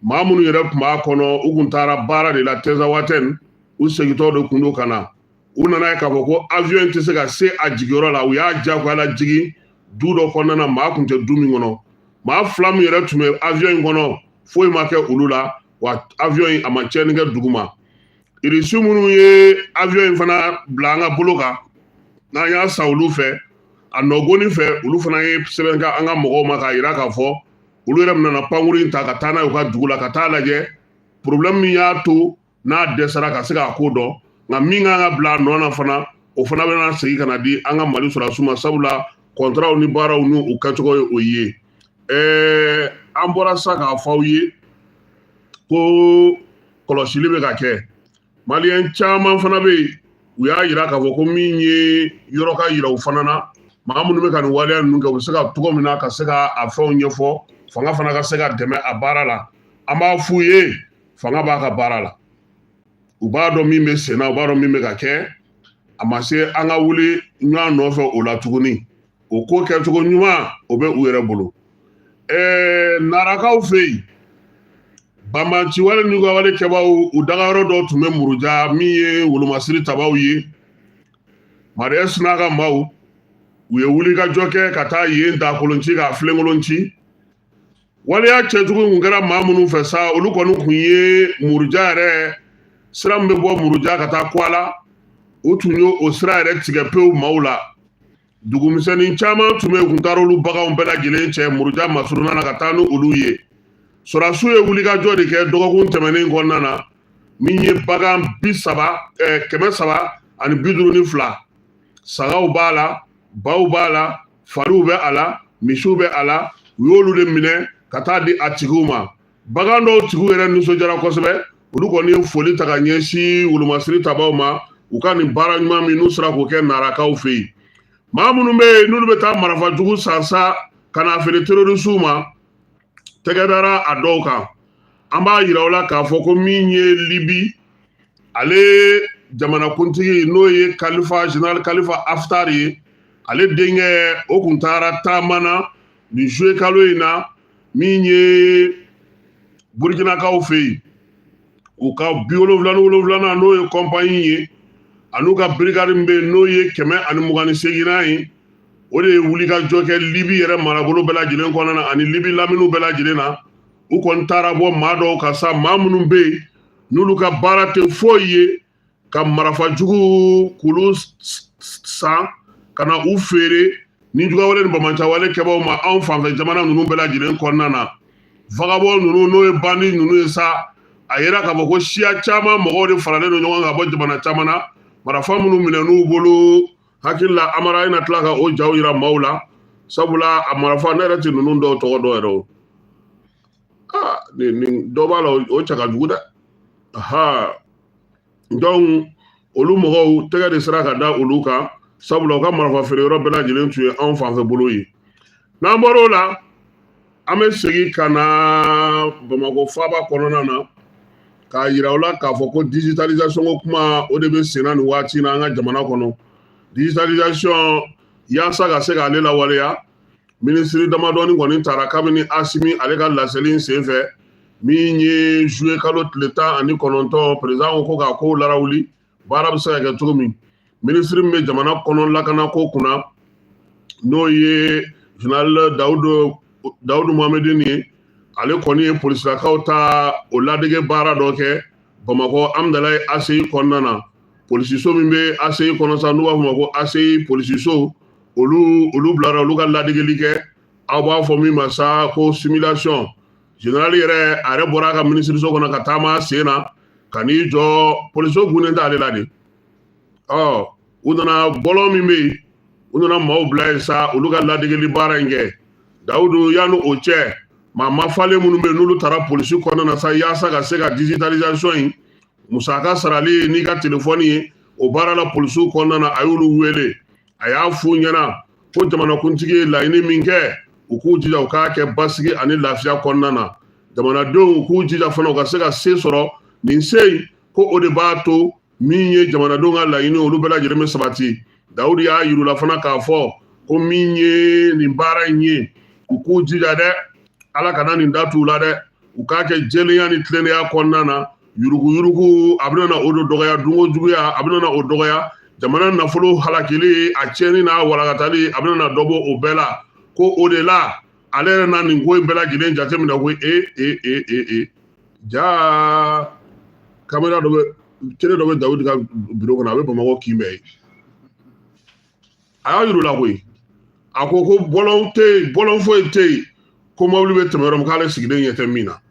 maa minnu yɛrɛ tun b'a kɔnɔ u tun taara baara de la tɛnza watɛni u segintɔ de kun don ka na u nana ye k'a fɔ ko avion tɛ se ka se a jigiyɔrɔ la u y'a diyagoya lajigi du dɔ kɔnɔna na maa tun tɛ du min kɔnɔ maa 2 min yɛrɛ tun bɛ avion in kɔnɔ foyi ma kɛ olu la wa avion in a ma tiɲɛni kɛ dugu ma irisi minnu ye avion in fana bila an ka bolo kan n'an y'a san olu fɛ a nɔgɔnni fɛ olu fana ye sɛbɛn kɛ an ka mɔgɔw ma k'a jira k'a fɔ olu yɛrɛ nana pankuru in ta ka taa n'a ye u ka dugu la ka taa lajɛ problème min y'a to n'a dɛsɛra ka se k'a ko dɔn nka min kan ka bila a nɔ na fana o fana bɛna segin ka na di an ka Mali sɔrɔdasiw ma sabula contrat ni baaraw n'u u kɛcogo ye o ye an bɔra sa k'a fɔ aw ye ko kɔlɔsili bɛ ka kɛ maliyɛn caman fana bɛ yen u y'a jira k'a fɔ ko min ye yɔrɔ ka jira u fana na maa minnu bɛ ka nin waleya ninnu kɛ u bɛ se ka cogo min na ka se ka a fɛnw ɲɛfɔ fanga fana ka se ka dɛmɛ a baara la an b'a f'u ye fanga b'a ka baara la u b'a dɔn min bɛ sen na u b'a dɔn min bɛ ka kɛ a ma se an ka wuli ɲɔgɔn nɔfɛ o la tuguni o ko kɛcogo ɲuman o bɛ u yɛrɛ bolo narakaw fɛ yen banbanciwale n'u ka wale kɛbaaw u dagayɔrɔ dɔw tun bɛ Muruja min ye wolomasiri tabaw ye Mariya Sina ka maaw u ye wulikajɔ kɛ ka taa yen dakolonci k'a filenkolon ci waleya cɛjugu kun kɛra maa minnu fɛ sa olu kɔni kun ye Muruja yɛrɛ sira min bɛ bɔ Muruja ka taa Kuala u tun ye o sira yɛrɛ tigɛ pewu maaw la dugumisɛnnin caman tun bɛ yen u kun taara olu baganw bɛɛ lajɛlen cɛ Muruja masuruna na ka taa ni olu ye sɔrɔdasiw ye wulikajɔ de kɛ dɔgɔkun tɛmɛnen kɔnɔna na min ye bagan 352 sagaw b'a la baw b'a la fariw bɛ a la misiw bɛ a la u y'olu de minɛ ka taa di a tigiw ma bagan dɔw tigiw yɛrɛ nisɔndiyara kosɛbɛ olu kɔni ye foli ta ka ɲɛsin wolomasiri tabaw ma u ka nin baara ɲuman min n'u sera k'o kɛ narakaw fɛ yen maa minnu bɛ yen n'olu bɛ taa marifa jugu sansa ka n'a feere terorisiw ma tɛgɛdara a dɔw kan an b'a yira o la k'a fɔ ko min ye Libi ale jamanakuntigi n'o ye Général Khalifa Haftar ye ale denkɛ o kun taara taama na nin juillet kalo in na min ye Burkinakaw fɛ yen u ka 77 n'o ye compagnie ye an'u ka brigade min bɛ yen n'o ye 128 ye o de ye wulikajɔ kɛ Libi yɛrɛ marabolo bɛɛ lajɛlen kɔnɔna na ani Libi laminiw bɛɛ lajɛlen na u kɔni taara bɔ maa dɔw ka sa maa minnu bɛ yen n'olu ka baara tɛ foyi ye ka marifajugu k'olu san ka na u feere ni jugawale ni bamancawale kɛbaaw ma anw fanfɛ jamana ninnu bɛɛ lajɛlen kɔnɔna na vagabond ninnu n'o ye bandi ninnu ye sa a yera k'a fɔ ko siya caman mɔgɔw de faralen don ɲɔgɔn kan ka bɔ jamana caman na marifa minnu minɛn'u bolo hakili la Amara ina tila ka o jaw yira maaw la sabula a marifa ne yɛrɛ tɛ ninnu dɔw tɔgɔ dɔn yɛrɛ o nin dɔ b'a la o cɛ ka jugu dɛ donc olu mɔgɔw tɛgɛ de sera ka da olu kan sabula u ka marifa feere yɔrɔ bɛɛ lajɛlen tun ye anw fanfɛ bolo ye n'an bɔr'o la an bɛ segin ka na Bamakɔ faaba kɔnɔna na k'a yira u la k'a fɔ ko digitalisation ko kuma o de bɛ sen na nin waati in na an ka jamana kɔnɔ digitalisation yaasa ka se k'ale lawaleya minisiri damadɔni kɔni taara kabini Asimi ale ka laseli senfɛ min ye juillet kalo tile 19 président ko k'a kow larawuli baara bɛ se ka kɛ cogo min minisiri min bɛ jamana kɔnɔ lakanako kunna n'o ye général Dawudu Mohamedini ye ale kɔni ye polisilakaw ta o ladege baara dɔ kɛ Bamakɔ Amdalayi ACI kɔnɔna na polisiso min bɛ ACI kɔnɔ sa n'u b'a fɔ ma ko ACI polisiso olu bilara olu ka ladegeli kɛ aw b'a fɔ min ma sa ko simulation général yɛrɛ a yɛrɛ bɔra a ka minisiriso kɔnɔ ka taama sen na ka n'i jɔ polisiso gunnen t'ale la de u nana bɔlɔn min bɛ yen u nana maaw bila yen sa olu ka ladegeli baara in kɛ Dawudu yanni o cɛ maa mafalen minnu bɛ yen n'olu taara polisi kɔnɔna na sa yaasa ka se ka digitalisation in musaka sarali n'i ka telefɔni ye o baara la polisiw kɔnɔna na a y'olu wele a y'a f'u ɲɛna ko jamanakuntigi ye laɲini min kɛ u k'u jija u k'a kɛ basigi ani lafiya kɔnɔna na jamanadenw k'u jija fana u ka se ka se sɔrɔ nin se in ko o de b'a to min ye jamanadenw ka laɲini olu bɛɛ lajɛlen bɛ sabati Dawudu y'a yir'u la fana k'a fɔ ko min ye nin baara in ye u k'u jija dɛ Ala kana nin da t'u la dɛ u k'a kɛ jɛlenya ni tilennenya kɔnɔna na yurugu a bɛna na o de dɔgɔya dunko juguya a bɛna na o dɔgɔya jamana nafolo halakili a tiɲɛni n'a walakatali a bɛna na dɔ bɔ o bɛɛ la ko o de la ale yɛrɛ na nin ko in bɛɛ lajɛlen jateminɛ ko ja kamera dɔ bɛ télé dɔ bɛ Dawudu ka bureau kɔnɔ a bɛ Bamakɔ kinbɛn a y'a yir'u la koyi a ko bɔlɔn tɛ yen bɔlɔn foyi tɛ yen ko mobili bɛ tɛmɛ yɔrɔ min k'ale sigilen ɲɛ tɛ min na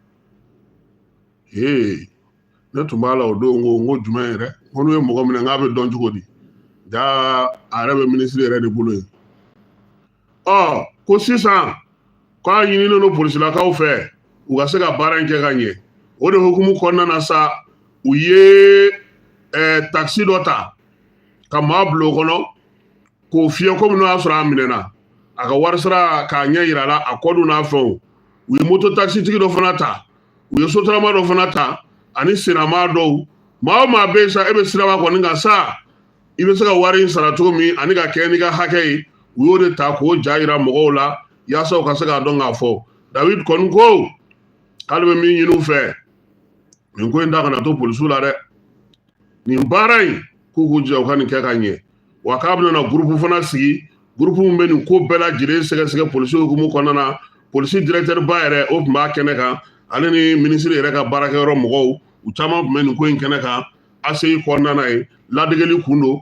ne tun b'a la o don n ko jumɛn yɛrɛ ko n'u ye mɔgɔ minɛ k'a bɛ dɔn cogo di ja a yɛrɛ bɛ minisiri yɛrɛ de bolo yen ko sisan k'a ɲininen don polisilakaw fɛ u ka se ka baara in kɛ ka ɲɛ o de hukumu kɔnɔna na sa u ye taxi dɔ ta ka maa bila o kɔnɔ k'o fiyɛ komi n'o y'a sɔrɔ a minɛna a ka wari sara k'a ɲɛ yira a la a kɔdu n'a fɛnw u ye moto taxi tigi dɔ fana ta u ye sotarama dɔ fana ta ani senama dɔw maa o maa bɛ yen sa e bɛ siraba kɔni kan sa i bɛ se ka wari in sara cogo min ani ka kɛ n'i ka hakɛ ye u y'o de ta k'o ja yira mɔgɔw la yaasa u ka se k'a dɔn k'a fɔ Dawudu kɔni ko k'ale bɛ min ɲini u fɛ nin ko in da kana to polisiw la dɛ nin baara in k'u k'u jija u ka nin kɛ ka ɲɛ wa k'a bɛna na gurupu fana sigi gurupu min bɛ nin ko bɛɛ lajɛlen sɛgɛsɛgɛ polisi hukumu kɔnɔna na polisi directeur ba yɛrɛ o tun b'a kɛnɛ kan ale ni minisiri yɛrɛ ka baarakɛyɔrɔ mɔgɔw u caman tun bɛ nin ko in kɛnɛ kan ACI kɔnɔna na yen ladegeli kun don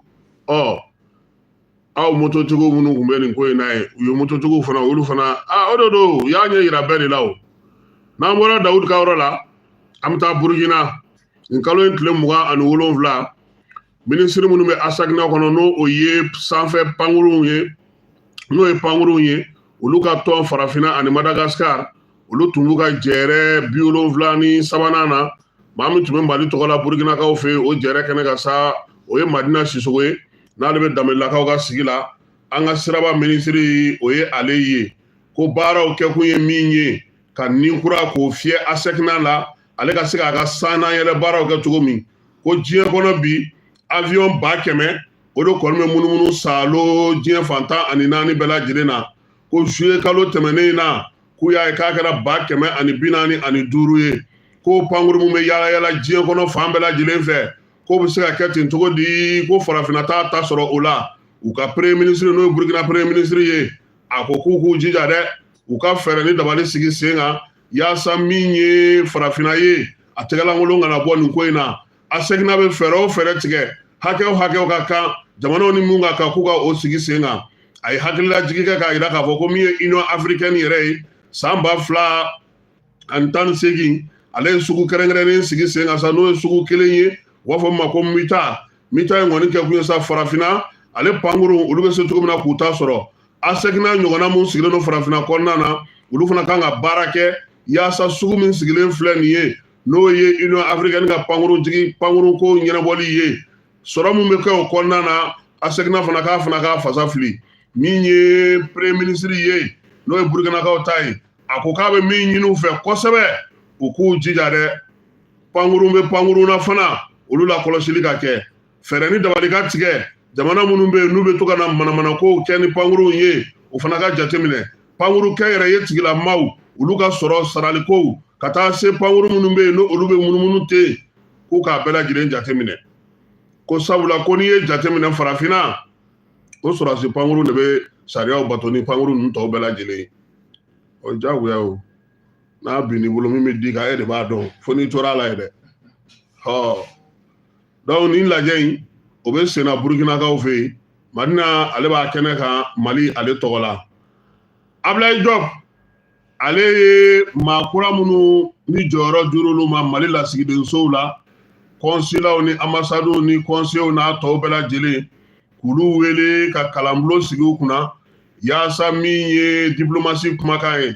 aw mototigiw minnu tun bɛ nin ko in na yen u ye mototigiw fana olu fana o de don u y'a ɲɛ yira bɛɛ de la o n'an bɔra Dawudu ka yɔrɔ la an bɛ taa Burukina nin kalo in tile 27 minisiri minnu bɛ ASACNA kɔnɔ n'o o ye sanfɛ pankuruw ye n'o ye pankuruw ye olu ka tɔn farafinna ani Madagascar olu tun b'u ka jɛɛrɛ 73 na maa min tun bɛ Mali tɔgɔ la Burukinakaw fɛ yen o jɛɛrɛ kɛnɛ kan sa o ye Madina Sisoko ye n'ale bɛ Danbɛlɛlakaw ka sigi la an ka siraba minisiri o ye ale ye ko baaraw kɛkun ye min ye ka nin kura k'o fiyɛ ASACNA la ale ka se k'a ka sannayɛlɛ baaraw kɛ cogo min ko diɲɛ kɔnɔ bi avion 100 o de kɔni bɛ munumunu saalo diɲɛ fantan ani 4 bɛɛ lajɛlen na ko juillet kalo tɛmɛnen na k'u y'a ye k'a kɛra 145 ye ko pankuru min bɛ yaala yaala diɲɛ kɔnɔ fan bɛɛ lajɛlen fɛ k'o bɛ se ka kɛ ten cogo di ko farafinna t'a ta sɔrɔ o la u ka premier ministre n'o ye Burukina premier ministre ye a ko k'u k'u jija dɛ u ka fɛɛrɛ ni dabali sigi sen kan yaasa min ye farafinna ye a tɛgɛlankolon kana bɔ nin ko in na ASACNA bɛ fɛɛrɛ o fɛɛrɛ tigɛ hakɛw ka kan jamanaw ni mun ka kan k'u ka o sigi sen kan a ye hakililajigi kɛ k'a jira k'a fɔ ko min ye Union africaine yɛrɛ ye san 2018 ale ye sugu kɛrɛnkɛrɛnnen sigi sen kan sa n'o ye sugu kelen ye u b'a fɔ ma ko mita in kɔni kɛ kun ye sa farafinna ale pankuru olu bɛ se cogo min na k'u ta sɔrɔ ASACNA ɲɔgɔnna mun sigilen don farafinna kɔnɔna na olu fana kan ka baara kɛ yaasa sugu min sigilen filɛ nin ye n'o ye Union africaine ka pankuru ko ɲɛnabɔli ye sɔrɔ min bɛ kɛ o kɔnɔna na ASACNA fana k'a fasa fili min ye premier ministre ye n'o ye Burukinakaw ta ye a ko k'a bɛ min ɲini u fɛ kosɛbɛ u k'u jija dɛ pankuru bɛ pankuru na fana olu la kɔlɔsili ka kɛ fɛɛrɛ ni dabali ka tigɛ jamana minnu bɛ yen n'u bɛ to ka na manamana kow kɛ ni pankuru ye o fana ka jateminɛ pankuru kɛ yɛrɛ ye tigilamaw olu ka sɔrɔ sarali kow ka taa se pankuru minnu bɛ yen n'olu bɛ munumunu ten yen k'u k'a bɛɛ lajɛlen jateminɛ ko sabula ko n'i ye jateminɛ farafinna o sɔrɔsi pankuru de bɛ sariyaw bato ni pankuru ninnu tɔw bɛɛ lajɛlen ye o diyagoya o n'a bin n'i bolo min bɛ di kan e de b'a dɔn fo n'i tora a la ye dɛ donc nin lajɛ in o bɛ senna Burukinakaw fɛ yen Madina ale b'a kɛnɛ kan Mali ale tɔgɔ la Ablaye Diop ale ye maa kura minnu ni jɔyɔrɔ dir'olu ma Mali lasigidensow la kɔnsilaw ni ambasadow ni kɔnsew n'a tɔw bɛɛ lajɛlen k'olu wele ka kalanbulon sigi u kunna yaasa min ye diplomasi kumakan ye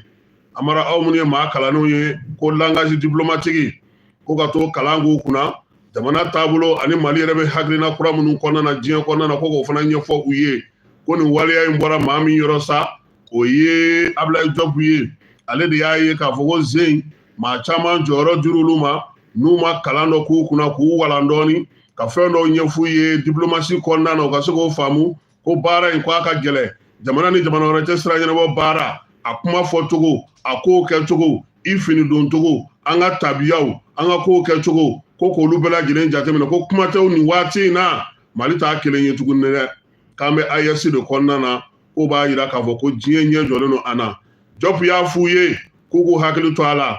a mara aw minnu ye maa kalannenw ye ko langage diplomatique ko ka to kalan k'u kunna jamana taabolo ani Mali yɛrɛ bɛ hakilina kura minnu kɔnɔna na diɲɛ kɔnɔna na ko k'o fana ɲɛfɔ u ye ko nin waleya in bɔra maa min yɔrɔ sa o ye Ablaye Diop ye ale de y'a ye k'a fɔ ko Zein maa caman jɔyɔrɔ dir'olu ma n'u ma kalan dɔ k'u kunna k'u walan dɔɔni ka fɛn dɔw ɲɛf'u ye diplomasi kɔnɔna na u ka se k'o faamu ko baara in ko a ka gɛlɛ jamana ni jamana wɛrɛ tɛ sira ɲɛnabɔ baara a kuma fɔ cogo a kow kɛ cogo I fini don cogo an ka tabiyaw an ka kow kɛ cogo ko k'olu bɛɛ lajɛlen jateminɛ ko kuma tɛw nin waati in na Mali t'a kelen ye tuguni dɛ k'an bɛ AES de kɔnɔna na ko b'a yira k'a fɔ ko diɲɛ ɲɛ jɔlen don an na Diop y'a f'u ye k'u k'u hakili to a la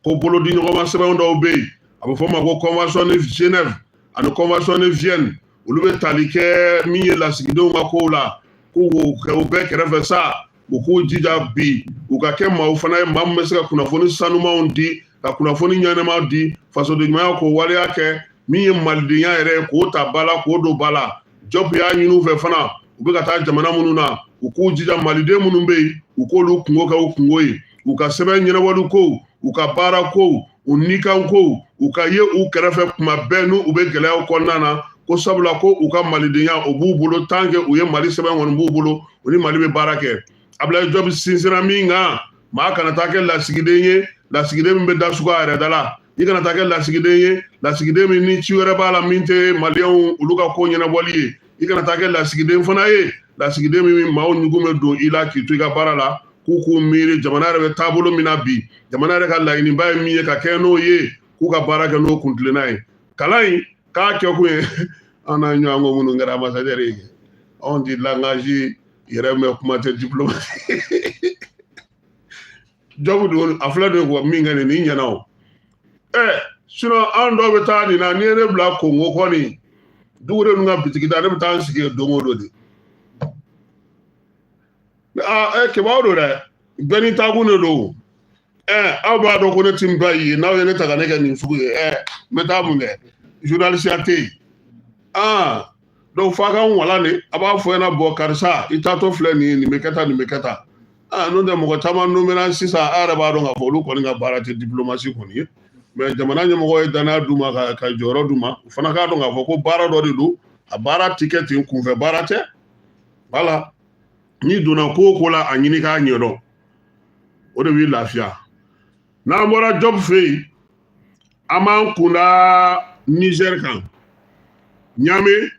ko bolodi ɲɔgɔnma sɛbɛnw dɔw bɛ yen a bɛ fɔ ma ko convention de Genève ani convention de Vienne olu bɛ tali kɛ min ye lasigidenw ka kow la k'u k'u bɛɛ kɛrɛfɛ sa u k'u jija bi u ka kɛ maaw fana ye maa min bɛ se ka kunnafoni sanumanw di ka kunnafoni ɲɛnɛmaw di fasodenɲumanya k'o waleya kɛ min ye malidenya yɛrɛ ye k'o ta ba la k'o don ba la Diop y'a ɲini u fɛ fana u bɛ ka taa jamana minnu na u k'u jija maliden minnu bɛ yen u k'olu kungo kɛ u kungo ye u ka sɛbɛn ɲɛnabɔli kow u ka baara kow u nikan kow u ka ye u kɛrɛfɛ kuma bɛɛ n'u bɛ gɛlɛyaw kɔnɔna na ko sabula ko u ka malidenya o b'u bolo tant que u ye Mali sɛbɛn kɔni b'u bolo u ni Mali bɛ baara kɛ Abdoulaye Diop sinsinna min kan maa kana taa kɛ lasigiden ye lasigiden min bɛ da sugu a yɛrɛ da la I kana taa kɛ lasigiden ye lasigiden min ni ci wɛrɛ b'a la min tɛ maliyɛnw olu ka ko ɲɛnabɔli ye I kana taa kɛ lasigiden fana ye lasigiden min maaw ɲugun bɛ don I la k'i to I ka baara la k'u k'u miiri jamana yɛrɛ bɛ taabolo min na bi jamana yɛrɛ ka laɲiniba ye min ye ka kɛ n'o ye k'u ka baara kɛ n'o kuntilenna ye kalan in k'a kɛ kun ye an n'a ɲɔgɔn ko minnu kɛra ambassadeur ye anw tɛ langage yɛrɛ mɛn kuma tɛ diplomate Diop don a filɛ de min kɛ nin ɲɛna o sinon an dɔw bɛ taa nin na n'i ye ne bila Kongo kɔni dugudenw ninnu ka bitigi da ne bɛ taa n sigi yen don o don de kibaw don dɛ bɛɛ ni taakun de don aw b'a dɔn ko ne ti n ba ye n'aw ye ne ta ka ne kɛ nin sugu ye n bɛ taa mun kɛ journaliste ya tɛ yen donc f'a ka n walan de a b'a fɔ ɲɛna bɔ karisa I taatɔ filɛ nin ye nin bɛ kɛ tan nin bɛ kɛ tan n'o tɛ mɔgɔ caman nommera sisan a yɛrɛ b'a dɔn k'a fɔ olu kɔni ka baara tɛ diplomasi kɔni ye mais jamana ɲɛmɔgɔ ye danaya d'u ma ka jɔyɔrɔ d'u ma u fana k'a dɔn k'a fɔ ko baara dɔ de don a baara ti kɛ ten kunfɛ baara tɛ voilà n'i donna ko o ko la a ɲini k'a ɲɛdɔn o de b'i lafiya n'an bɔra Diop fɛ yen an b'an kunda Niger kan Niamey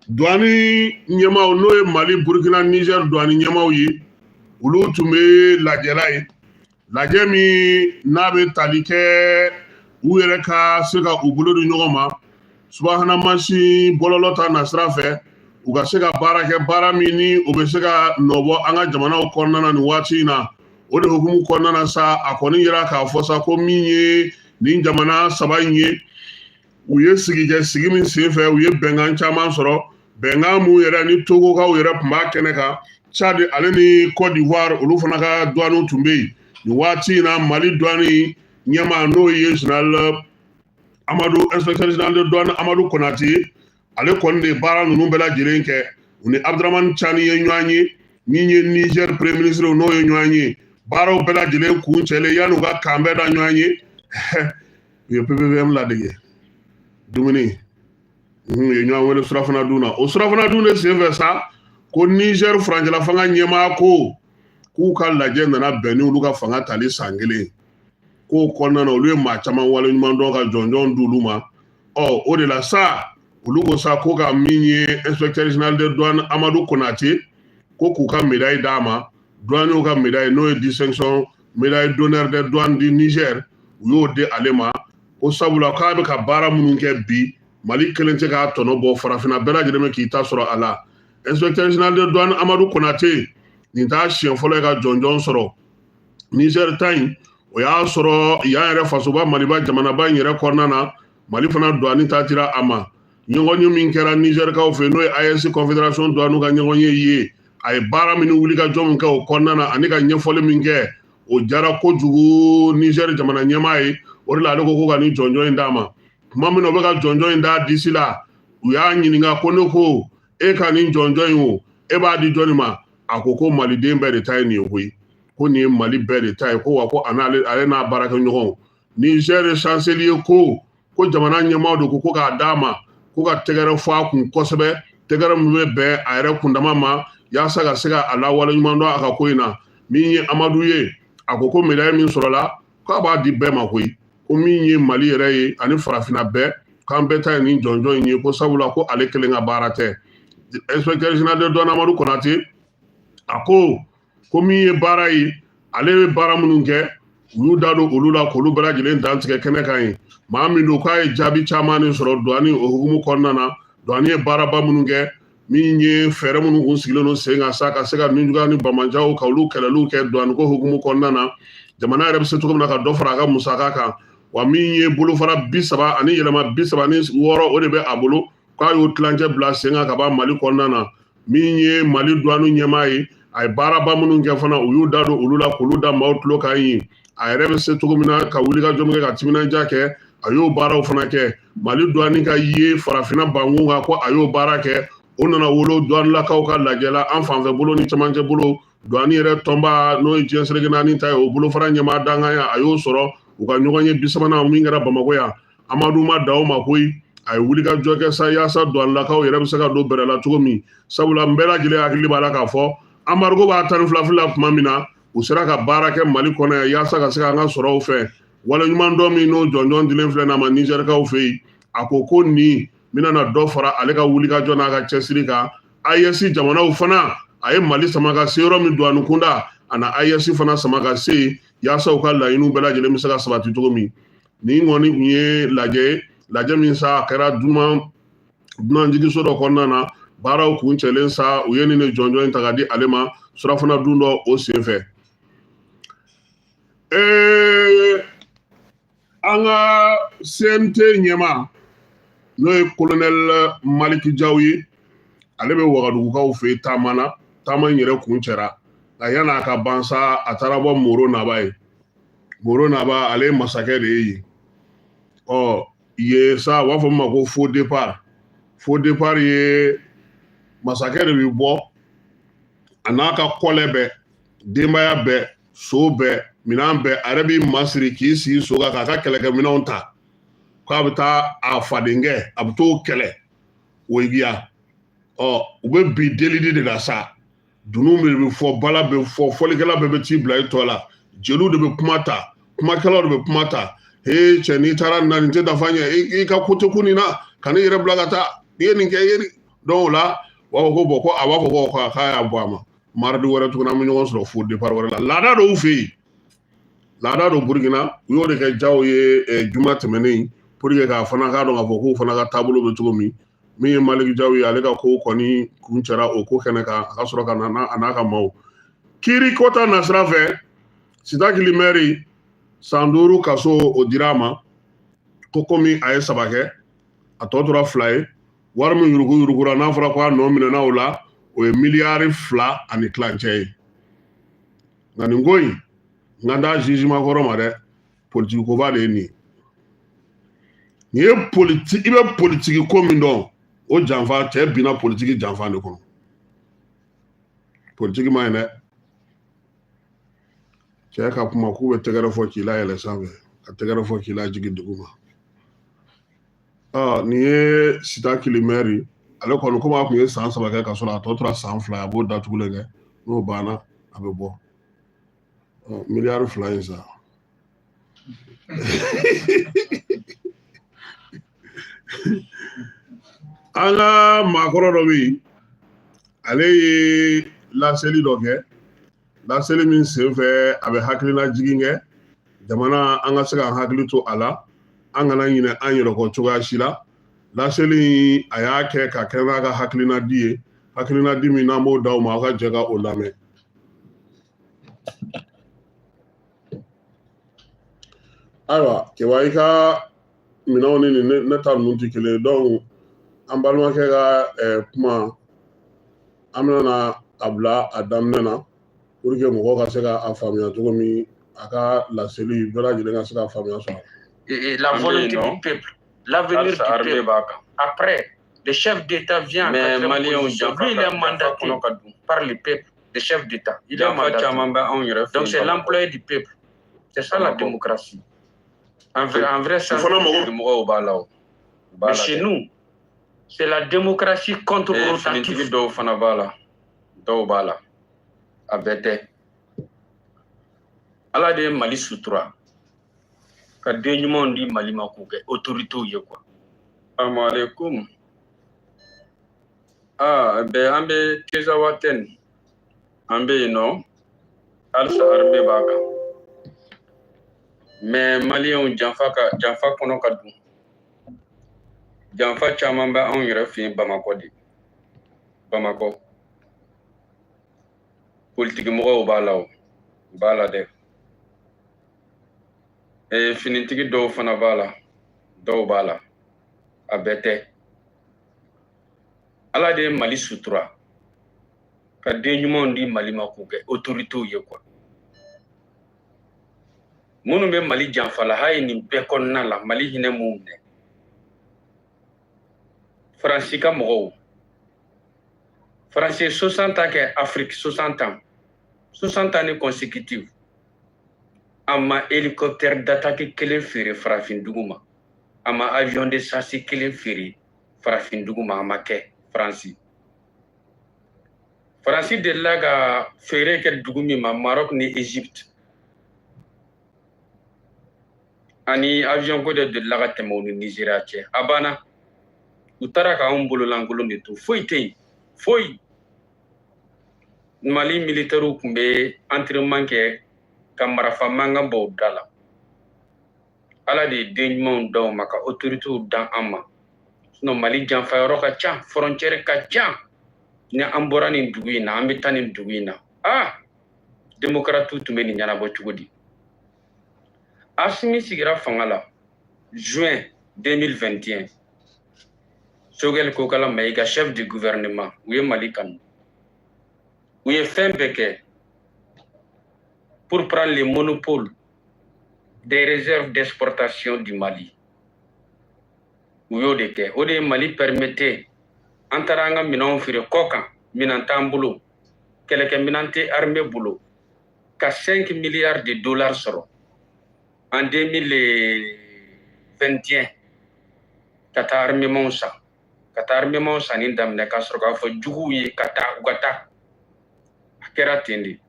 douane ɲɛmaaw n'o ye Mali Burkina Niger douane ɲɛmaaw ye olu tun bɛ lajɛla ye lajɛ min n'a bɛ tali kɛ u yɛrɛ ka se ka u bolo di ɲɔgɔn ma subahana mansin bɔlɔlɔ ta nasira fɛ u ka se ka baara kɛ baara min ni o bɛ se ka nɔbɔ an ka jamanaw kɔnɔna na nin waati in na o de hukumu kɔnɔna na sa a kɔni yira k'a fɔ sa ko min ye nin jamana saba in ye u ye sigi kɛ sigi min sen fɛ u ye bɛnkan caman sɔrɔ bɛnkan mun yɛrɛ ni Togokaw yɛrɛ tun b'a kɛnɛ kan Tchad ale ni Côte d'Ivoire olu fana ka douanew tun bɛ yen nin waati in na Mali douane ɲɛmaa n'o ye général inspecteur général de douane Amadou Konate ale kɔni de baara ninnu bɛɛ lajɛlen kɛ u ni Abdramane Tchani ye ɲɔgɔn ye min ye Niger premier ministre n'o ye ɲɔgɔn ye baaraw bɛɛ lajɛlen kun cɛlen yan'u ka kan bɛɛ da ɲɔgɔn ye u ye PPVM ladege dumuni u ye ɲɔgɔn wele surafana dun na o surafana dun de senfɛ sa ko Niger furancɛla fanga ɲɛmaa ko k'u ka lajɛ nana bɛn ni olu ka fanga tali san kelen k'o kɔnɔna na olu ye maa caman waleɲuman dɔn ka jɔnjɔn d'olu ma o de la sa olu ko sa ko ka min ye inspecteur général de douane Amadou Konate ko k'u ka médaille d'a ma douaniers ka médaille n'o ye distinction médaille d'honneur de douane du Niger u y'o di ale ma ko sabula k'a bɛ ka baara minnu kɛ bi Mali kelen tɛ k'a tɔnɔ bɔ farafinna bɛɛ lajɛlen bɛ k'i ta sɔrɔ a la inspecteur général de douane Amadou Konate nin t'a siɲɛ fɔlɔ ye ka jɔnjɔn sɔrɔ Niger ta in o y'a sɔrɔ yan yɛrɛ fasoba Maliba jamanaba in yɛrɛ kɔnɔna na Mali fana douane ta dira a ma ɲɔgɔnye min kɛra Nigerkaw fɛ n'o ye AES confédération douane ka ɲɔgɔnye ye a ye baara min wulikajɔ min kɛ o kɔnɔna na ani ka ɲɛfɔli min kɛ o jara kojugu Niger jamana ɲɛmaa ye o de la ale ko ka nin jɔnjɔn in d'a ma tuma min na o bɛ ka jɔnjɔn in d'a disi la u y'a ɲininka ko ne ko e ka nin jɔnjɔn in o e b'a di jɔnni ma a ko maliden bɛɛ de ta ye nin ye koyi ko nin ye Mali bɛɛ de ta ye ko wa ko ale n'a baarakɛɲɔgɔnw Niger chancelier ko jamana ɲɛmaaw de ko k'a d'a ma ko ka tɛgɛrɛ fɔ a kun kosɛbɛ tɛgɛrɛ min bɛ bɛn a yɛrɛ kundama ma yaasa ka se ka a lawaleɲuman dɔn a ka ko in na min ye Amadu ye a ko médaille min sɔrɔla k'a b'a di bɛɛ ma koyi ko min ye Mali yɛrɛ ye ani farafina bɛɛ k'an bɛɛ ta ye nin jɔnjɔn in ye ko sabula ko ale kelen ka baara tɛ inspecteur général de douane Amadou Konate a ko min ye baara ye ale bɛ baara minnu kɛ u y'u da don olu la k'olu bɛɛ lajɛlen dantigɛ kɛnɛ kan ye maa min don k'a ye jaabi caman de sɔrɔ douane o hukumu kɔnɔna na douane ye baaraba minnu kɛ min ye fɛɛrɛ minnu kun sigilen don sen kan sa ka se ka ninjuguya ni bamajaw ka olu kɛlɛliw kɛ douane ko hukumu kɔnɔna na jamana yɛrɛ bɛ se cogo min na ka dɔ fara a ka musaka kan wa min ye bolofara 30 ani yɛlɛma 36 o de bɛ a bolo k'a y'o tilancɛ bila sen kan ka ban Mali kɔnɔna na min ye Mali douane ɲɛmaa ye a ye baaraba minnu kɛ fana u y'u da don olu la k'olu da maaw tulo kan ye a yɛrɛ bɛ se cogo min na ka wulikajɔ min kɛ ka timinanja kɛ a y'o baaraw fana kɛ Mali douane ka ye farafina bankun kan ko a y'o baara kɛ o nana wolo douanelakaw ka lajɛla an fanfɛ bolo ni cɛmancɛ bolo douane yɛrɛ tɔnba n'o ye diɲɛ seleke naani ta ye o bolofara ɲɛmaa danganya a y'o sɔrɔ u ka ɲɔgɔn ye 30 min kɛra Bamakɔ yan Amadu ma da o ma koyi a ye wulikajɔ kɛ sa yaasa douanelakaw yɛrɛ bɛ se ka don bɛrɛ la cogo min sabula n bɛɛ lajɛlen hakili b'a la k'a fɔ embargo b'a 12 la tuma min na u sera ka baara kɛ Mali kɔnɔ yan yaasa ka se ka an ka sɔrɔw fɛ waleɲuman dɔ min n'o jɔnjɔn dilen filɛ n'a ma Nizɛrikaw fɛ yen a ko nin mina na dɔ fara ale ka wulikajɔ n'a ka cɛsiri kan AES jamanaw fana a ye Mali sama ka se yɔrɔ min douane kunda a na AES fana sama ka se yaasa u ka laɲiniw bɛɛ lajɛlen bɛ se ka sabati cogo min nin kɔni kun ye lajɛ min sa a kɛra dunanjigiso dɔ kɔnɔna na baaraw kun cɛlen sa u ye nin de jɔnjɔn in ta ka di ale ma surafana dun dɔ o sen fɛ an ka CNT ɲɛma n'o ye colonel Maliki Jaw ye ale bɛ Wagadugukaw fɛ yen taama na taama in yɛrɛ kun cɛra nka yan'a ka ban sa a taara bɔ Moro Naba ye Moro Naba ale ye masakɛ de ye yen sa u b'a fɔ min ma ko faux départ ye masakɛ de bɛ bɔ a n'a ka kɔlɛ bɛɛ denbaya bɛɛ so bɛɛ minɛn bɛɛ a yɛrɛ bɛ masiri k'i sigi so kan k'a ka kɛlɛkɛminɛnw ta k'a bɛ taa a fadenkɛ a bɛ t'o kɛlɛ Oyigiya u bɛ bi delili de la sa dunun bɛ fɔ bala bɛ fɔ fɔlikɛla bɛɛ bɛ t'i bila i tɔ la jeliw de bɛ kuma ta kumakɛlaw de bɛ kuma ta cɛ n'i taara nin na nin tɛ dafa ɲɛ i ka ko tɛ kun nin na ka ne yɛrɛ bila ka taa n'i ye nin kɛ i ye donc o la u b'a fɔ ko a b'a fɔ ko k'a y'a bɔ a ma mardi wɛrɛ tuguni an bɛ ɲɔgɔn sɔrɔ faux départ wɛrɛ la laada dɔw fɛ yen laada dɔ Burukina u y'o de kɛ Jaw ye juma tɛmɛnen pour que k'a fana k'a dɔn k'a fɔ k'u fana ka taabolo bɛ cogo min ye Maliki Jaw ye ale ka kow kɔni kun cɛra o ko kɛnɛ kan a ka sɔrɔ ka na a n'a ka maaw kiiri kota nasira fɛ Sitakili maire san 5 kaso o dira a ma ko komi a ye 3 kɛ a tɔ tora 2 ye wari min yuruguyurugura n'a fɔra ko a nɔ minɛna o la o ye miliyari 2 ani tilancɛ ye nka nin ko in n ka da jugement kɔrɔ ma dɛ politiki koba de ye nin ye i bɛ politiki ko min dɔn o janfa cɛ binna politiki janfa de kɔnɔ politiki ma ɲi dɛ cɛ ka kuma k'u bɛ tɛgɛrɛ fɔ k'i layɛlɛ sanfɛ ka tɛgɛrɛ fɔ k'i lajigin dugu ma nin ye Sitakili maire ale kɔni komi a tun ye san 3 kɛ ka sɔrɔ a tɔ tora san 2 a b'o datugulen kɛ n'o banna a bɛ bɔ miliyari 2 in sa an ka maakɔrɔ dɔ bɛ yen ale ye laseli dɔ kɛ laseli min senfɛ a bɛ hakilina jigin kɛ jamana an ka se k'an hakili to a la an kana ɲinɛ an yɛrɛ kɔ cogoya si la laseli a y'a kɛ ka kɛ n'a ka hakilina di ye hakilina di min n'an b'o d'aw ma aw ka jɛ ka o lamɛn ayiwa Kewa i ka minɛnw ni ne ta ninnu tɛ kelen ye donc an balimakɛ ka kuma an bɛna a bila a daminɛ na pour que mɔgɔw ka se k'a faamuya cogo min a ka laseli bɛɛ lajɛlen ka se k'a faamuya sɔrɔ. La volonté du peuple, l'avenir du peuple. Après, le chef d'État vient en position. Lui, il est mandaté par le peuple, le chef d'État. Il est mandaté. Donc c'est l'employé du peuple. C'est ça la démocratie. En vrai sens, mais chez nous, c'est la démocratie contre rotative. Abete. Ala de Mali sutura. ka den ɲumanw di Mali ma k'u kɛ autorités ye quoi. Assalamu alaikum. An bɛ Tezawaten an bɛ yen nɔ halisa armée b'a kan mais maliyɛnw janfa kɔnɔ ka dun janfa caman bɛ anw yɛrɛ fɛ yen Bamakɔ politigimɔgɔw b'a la o b'a la dɛ finitigi dɔw fana b'a la dɔw b'a la a bɛɛ tɛ Ala de ye Mali sutura ka den ɲumanw di Mali ma k'u kɛ autorités ye quoi. Minnu bɛ Mali janfa la hali nin bɛɛ kɔnɔna la Mali hinɛ m'u minɛ. Faransi ka mɔgɔw Faransi ye 60 ans kɛ Afrique 60 ans ni consécutive a ma hélicoptère d'attaque kelen feere farafindugu ma a ma avion de chasse kelen feere farafindugu ma a ma kɛ Faransi delila ka feere kɛ dugu min ma Maroc ni Égypte ani avion ko de delila ka tɛmɛ u ni Nigeria cɛ a banna u taara k'anw bololankolon de to foyi tɛ yen foyi Mali militaires tun bɛ entraînement kɛ ka marifa mankan bɔ u da la Ala de ye den ɲumanw d'aw ma ka autorités dan an ma sinon Mali janfa yɔrɔ ka ca frontière ka ca ni an bɔra nin dugu in na an bɛ taa nin dugu in na démocrates tun bɛ nin ɲɛnabɔ cogo di Assimi sigira fanga la juin 2021 Choguel Kokala Maïga chef du gouvernement u ye Mali kanu u ye fɛn bɛɛ kɛ pour prendre le monopole des réserves d'exportation du Mali u y'o de kɛ o de ye Mali permettait an taara an ka minɛnw feere kɔ kan minɛn t'an bolo kɛlɛkɛminɛn tɛ armée bolo ka 5 milliards de dollars sɔrɔ en 2021 ka taa armement sanni daminɛ ka sɔrɔ k'a fɔ juguw ye ka taa u ka taa a kɛra ten de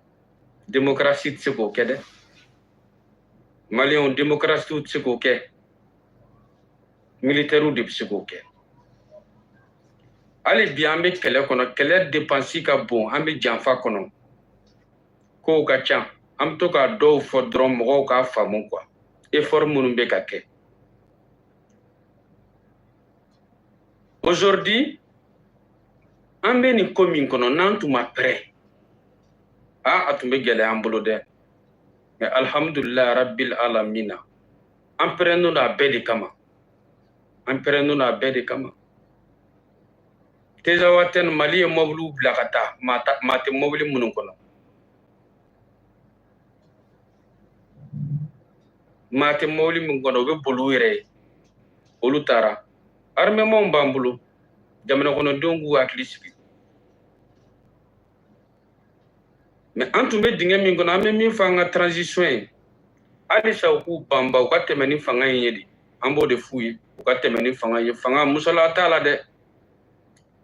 démocratie tɛ se k'o kɛ dɛ maliyɛnw démocratie tɛ se k'o kɛ militaires de bɛ se k'o kɛ hali bi an bɛ kɛlɛ kɔnɔ kɛlɛ dépense ka bon an bɛ janfa kɔnɔ kow ka ca an bɛ to ka dɔw fɔ dɔrɔn mɔgɔw k'a faamu quoi effort minnu bɛ ka kɛ aujourd'hui an bɛ nin ko min kɔnɔ n'an tun ma prêt a tun bɛ gɛlɛya an bolo dɛ mais alhamdulillah rabbil alamina an pɛrɛnnen don a bɛɛ de kama Tezawaten Mali ye mobiliw bila ka taa maa tɛ mobili minnu kɔnɔ maa tɛ mobili min kɔnɔ u bɛ boli u yɛrɛ ye olu taara armement b'an bolo jamana kɔnɔdenw k'u hakili sigi mais an tun bɛ dingɛ min kɔnɔ an bɛ min fɔ an ka transition ye halisa u k'u banba u ka tɛmɛ ni fanga in ye de an b'o de f'u ye u ka tɛmɛ ni fanga ye fanga musala t'a la dɛ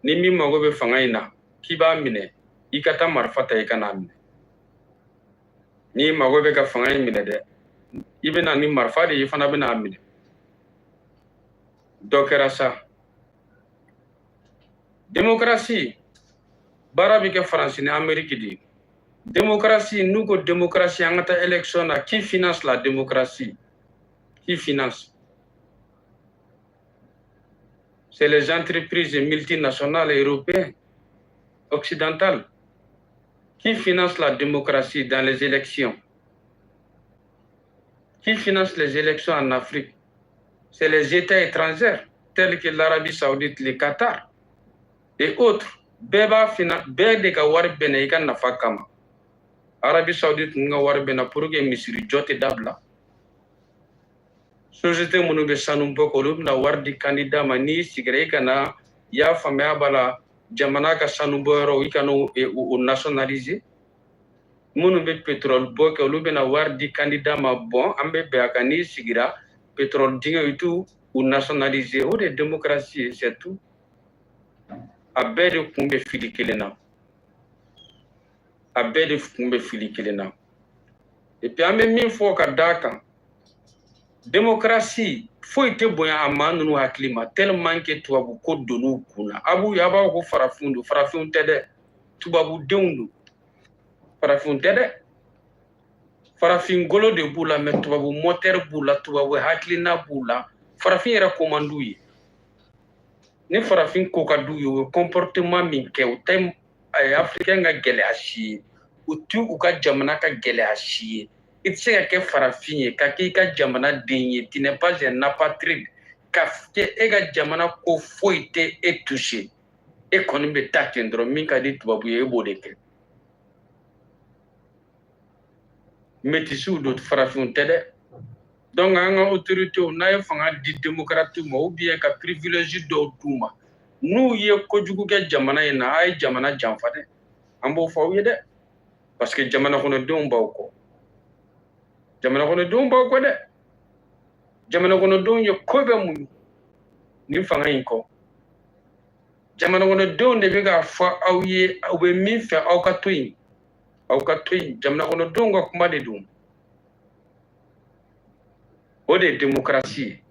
ni min mago bɛ fanga in na k'i b'a minɛ i ka taa marifa ta i ka n'a minɛ n'i mago bɛ ka fanga in minɛ dɛ i bɛ na ni marifa de ye i fana bɛ n'a minɛ dɔ kɛra sa démocratie baara bɛ kɛ Faransi ni Amérique de ye démocratie n'u ko démocratie an ka taa élection na qui finance la démocratie qui finance c'est les entreprises multinationales européennes, occidentales, qui financent la démocratie dans les élections. Qui financent les élections en Afrique? C'est les États étrangers, tels que l'Arabie Saoudite, le Qatar et autres. Bébé ka wari bena ika nafa kama. Arabie Saoudite nga wari bena pour que misiri jote dabla. Société minnu bɛ sanu bɔ k'olu bɛna wari di candidat ma n'i sigira i kana i y'a faamuya b'a la jamana ka sanu bɔyɔrɔ i kana o nationaliser minnu bɛ pétrole bɔ kɛ olu bɛna wari di candidat ma bon an bɛ bɛn a kan n'i sigira pétrole dingɛ i t'u nationaliser o de ye démocratie ye c'est tout a bɛɛ de kun bɛ fili kelen na et puis an bɛ min fɔ ka d'a kan démocratie foyi tɛ bonya a maa ninnu hakili ma tellement que tubabu ko donn'u kun na a b'a ko farafinw don farafinw tɛ dɛ tubabudenw don farafinw tɛ dɛ farafin golo de b'u la mais tubabu moteur b'u la tubabu hakilina b'u la farafin yɛrɛ ko man d'u ye ni farafin ko ka d'u ye o ye comportement min kɛ o tɛ africain ka gɛlɛya si ye o tɛ u ka jamana ka gɛlɛya si ye i tɛ se ka kɛ farafin ye ka kɛ i ka jamana den ye tu n'es pas un apatride ka kɛ e ka jamana ko foyi tɛ e touché e kɔni bɛ taa ten dɔrɔn min ka di tubabu ye e b'o de kɛ métisiw don farafinw tɛ dɛ donc an ka autorités n'a ye fanga di démocrate ma ou bien ka privilège dɔw d'u ma n'u ye kojugu kɛ jamana in na a ye jamana janfa dɛ an b'o fɔ aw ye dɛ parce que jamana kɔnɔdenw b'aw kɔ jamana kɔnɔdenw b'aw kɔ dɛ jamana kɔnɔdenw ye ko bɛɛ muɲu nin fanga in kɔ jamana kɔnɔdenw de bɛ k'a fɔ aw ye u bɛ min fɛ aw ka to yen jamana kɔnɔdenw ka kuma de don o de ye démocratie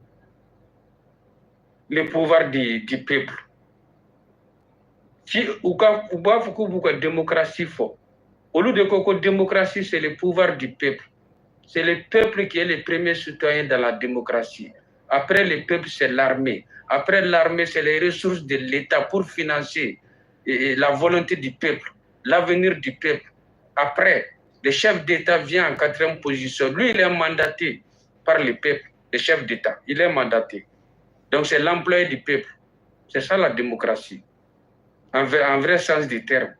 le pouvoir du peuple si u b'a fɔ k'u b'u ka démocratie fɔ olu de ko ko démocratie c'est le pouvoir du peuple c'est le peuple qui est le premier citoyen dans la démocratie après le peuple c'est l'armée après l'armée c'est les ressources de l'État pour financer la volonté du peuple l'avenir du peuple après le chef d'État vient en 4e position lui il est mandaté par le peuple, le chef d'État. Il est mandaté. Donc c'est l'employé du peuple. C'est ça la démocratie, en vrai sens du terme.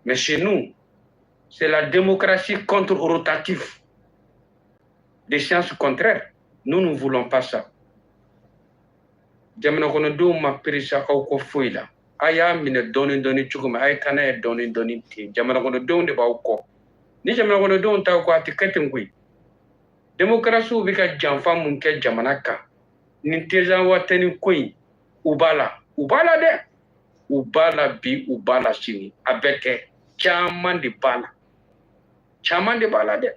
Mais chez nous, c'est la démocratie contre-rotative. Des sens contraires. Nous ne voulons pas ça. Jamana kɔnɔdenw ma peresa aw kɔ foyi la. A y'a minɛ dɔɔni dɔɔni cogo min a ye taa n'a ye dɔɔni dɔɔni ten. Jamana kɔnɔdenw de b'aw kɔ. Ni jamana kɔnɔdenw t'aw kɔ a tɛ kɛ ten koyi. Démocratie bɛ ka janfa mun kɛ jamana kan nin tɛzan watani ko in u b'a la dɛ u b'a la bi u b'a la sini a bɛɛ tɛ caman de b'a la dɛ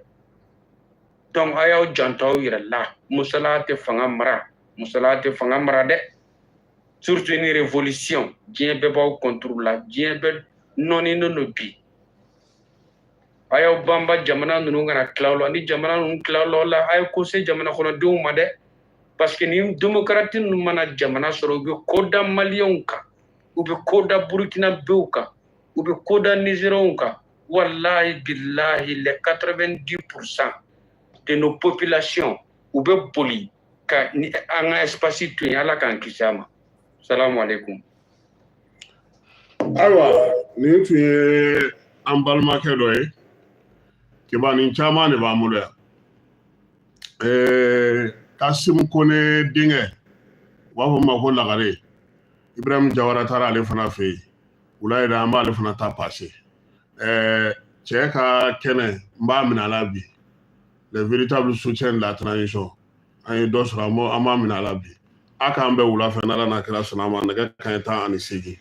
donc a y'aw janto aw yɛrɛ la musalaya tɛ fanga mara dɛ surtout ni révolution diɲɛ bɛɛ b'aw contrôle la diɲɛ bɛɛ nɔninen don bi a y'aw banba jamana ninnu kana tila la ni jamana ninnu tila la a ye ko se jamana kɔnɔdenw ma dɛ parce que ni démocrate ninnu mana jamana sɔrɔ u bɛ ko da maliyɛnw kan u bɛ ko da burukinabew kan u bɛ ko da nizériens kan wallahi billahi les 90% de nos populations u bɛ boli ka an ka espace to yen ala k'an kisi a ma salamu alaikum. Ayiwa nin tun ye an balimakɛ dɔ ye kibanin caman de b'an bolo yan Kasimu Kone denkɛ u b'a fɔ ma ko Lagare Ibrahim Jawara taara ale fana fɛ yen wula yɛrɛ an b'ale fana ta passé cɛ ka kɛnɛ n b'a minɛ a la bi le véritable soutien de la transition an ye dɔ sɔrɔ an b'a minɛ a la bi a k'an bɛɛ wula fɛ n'Ala n'a kira sɔnna a ma nɛgɛ kanɲɛ 18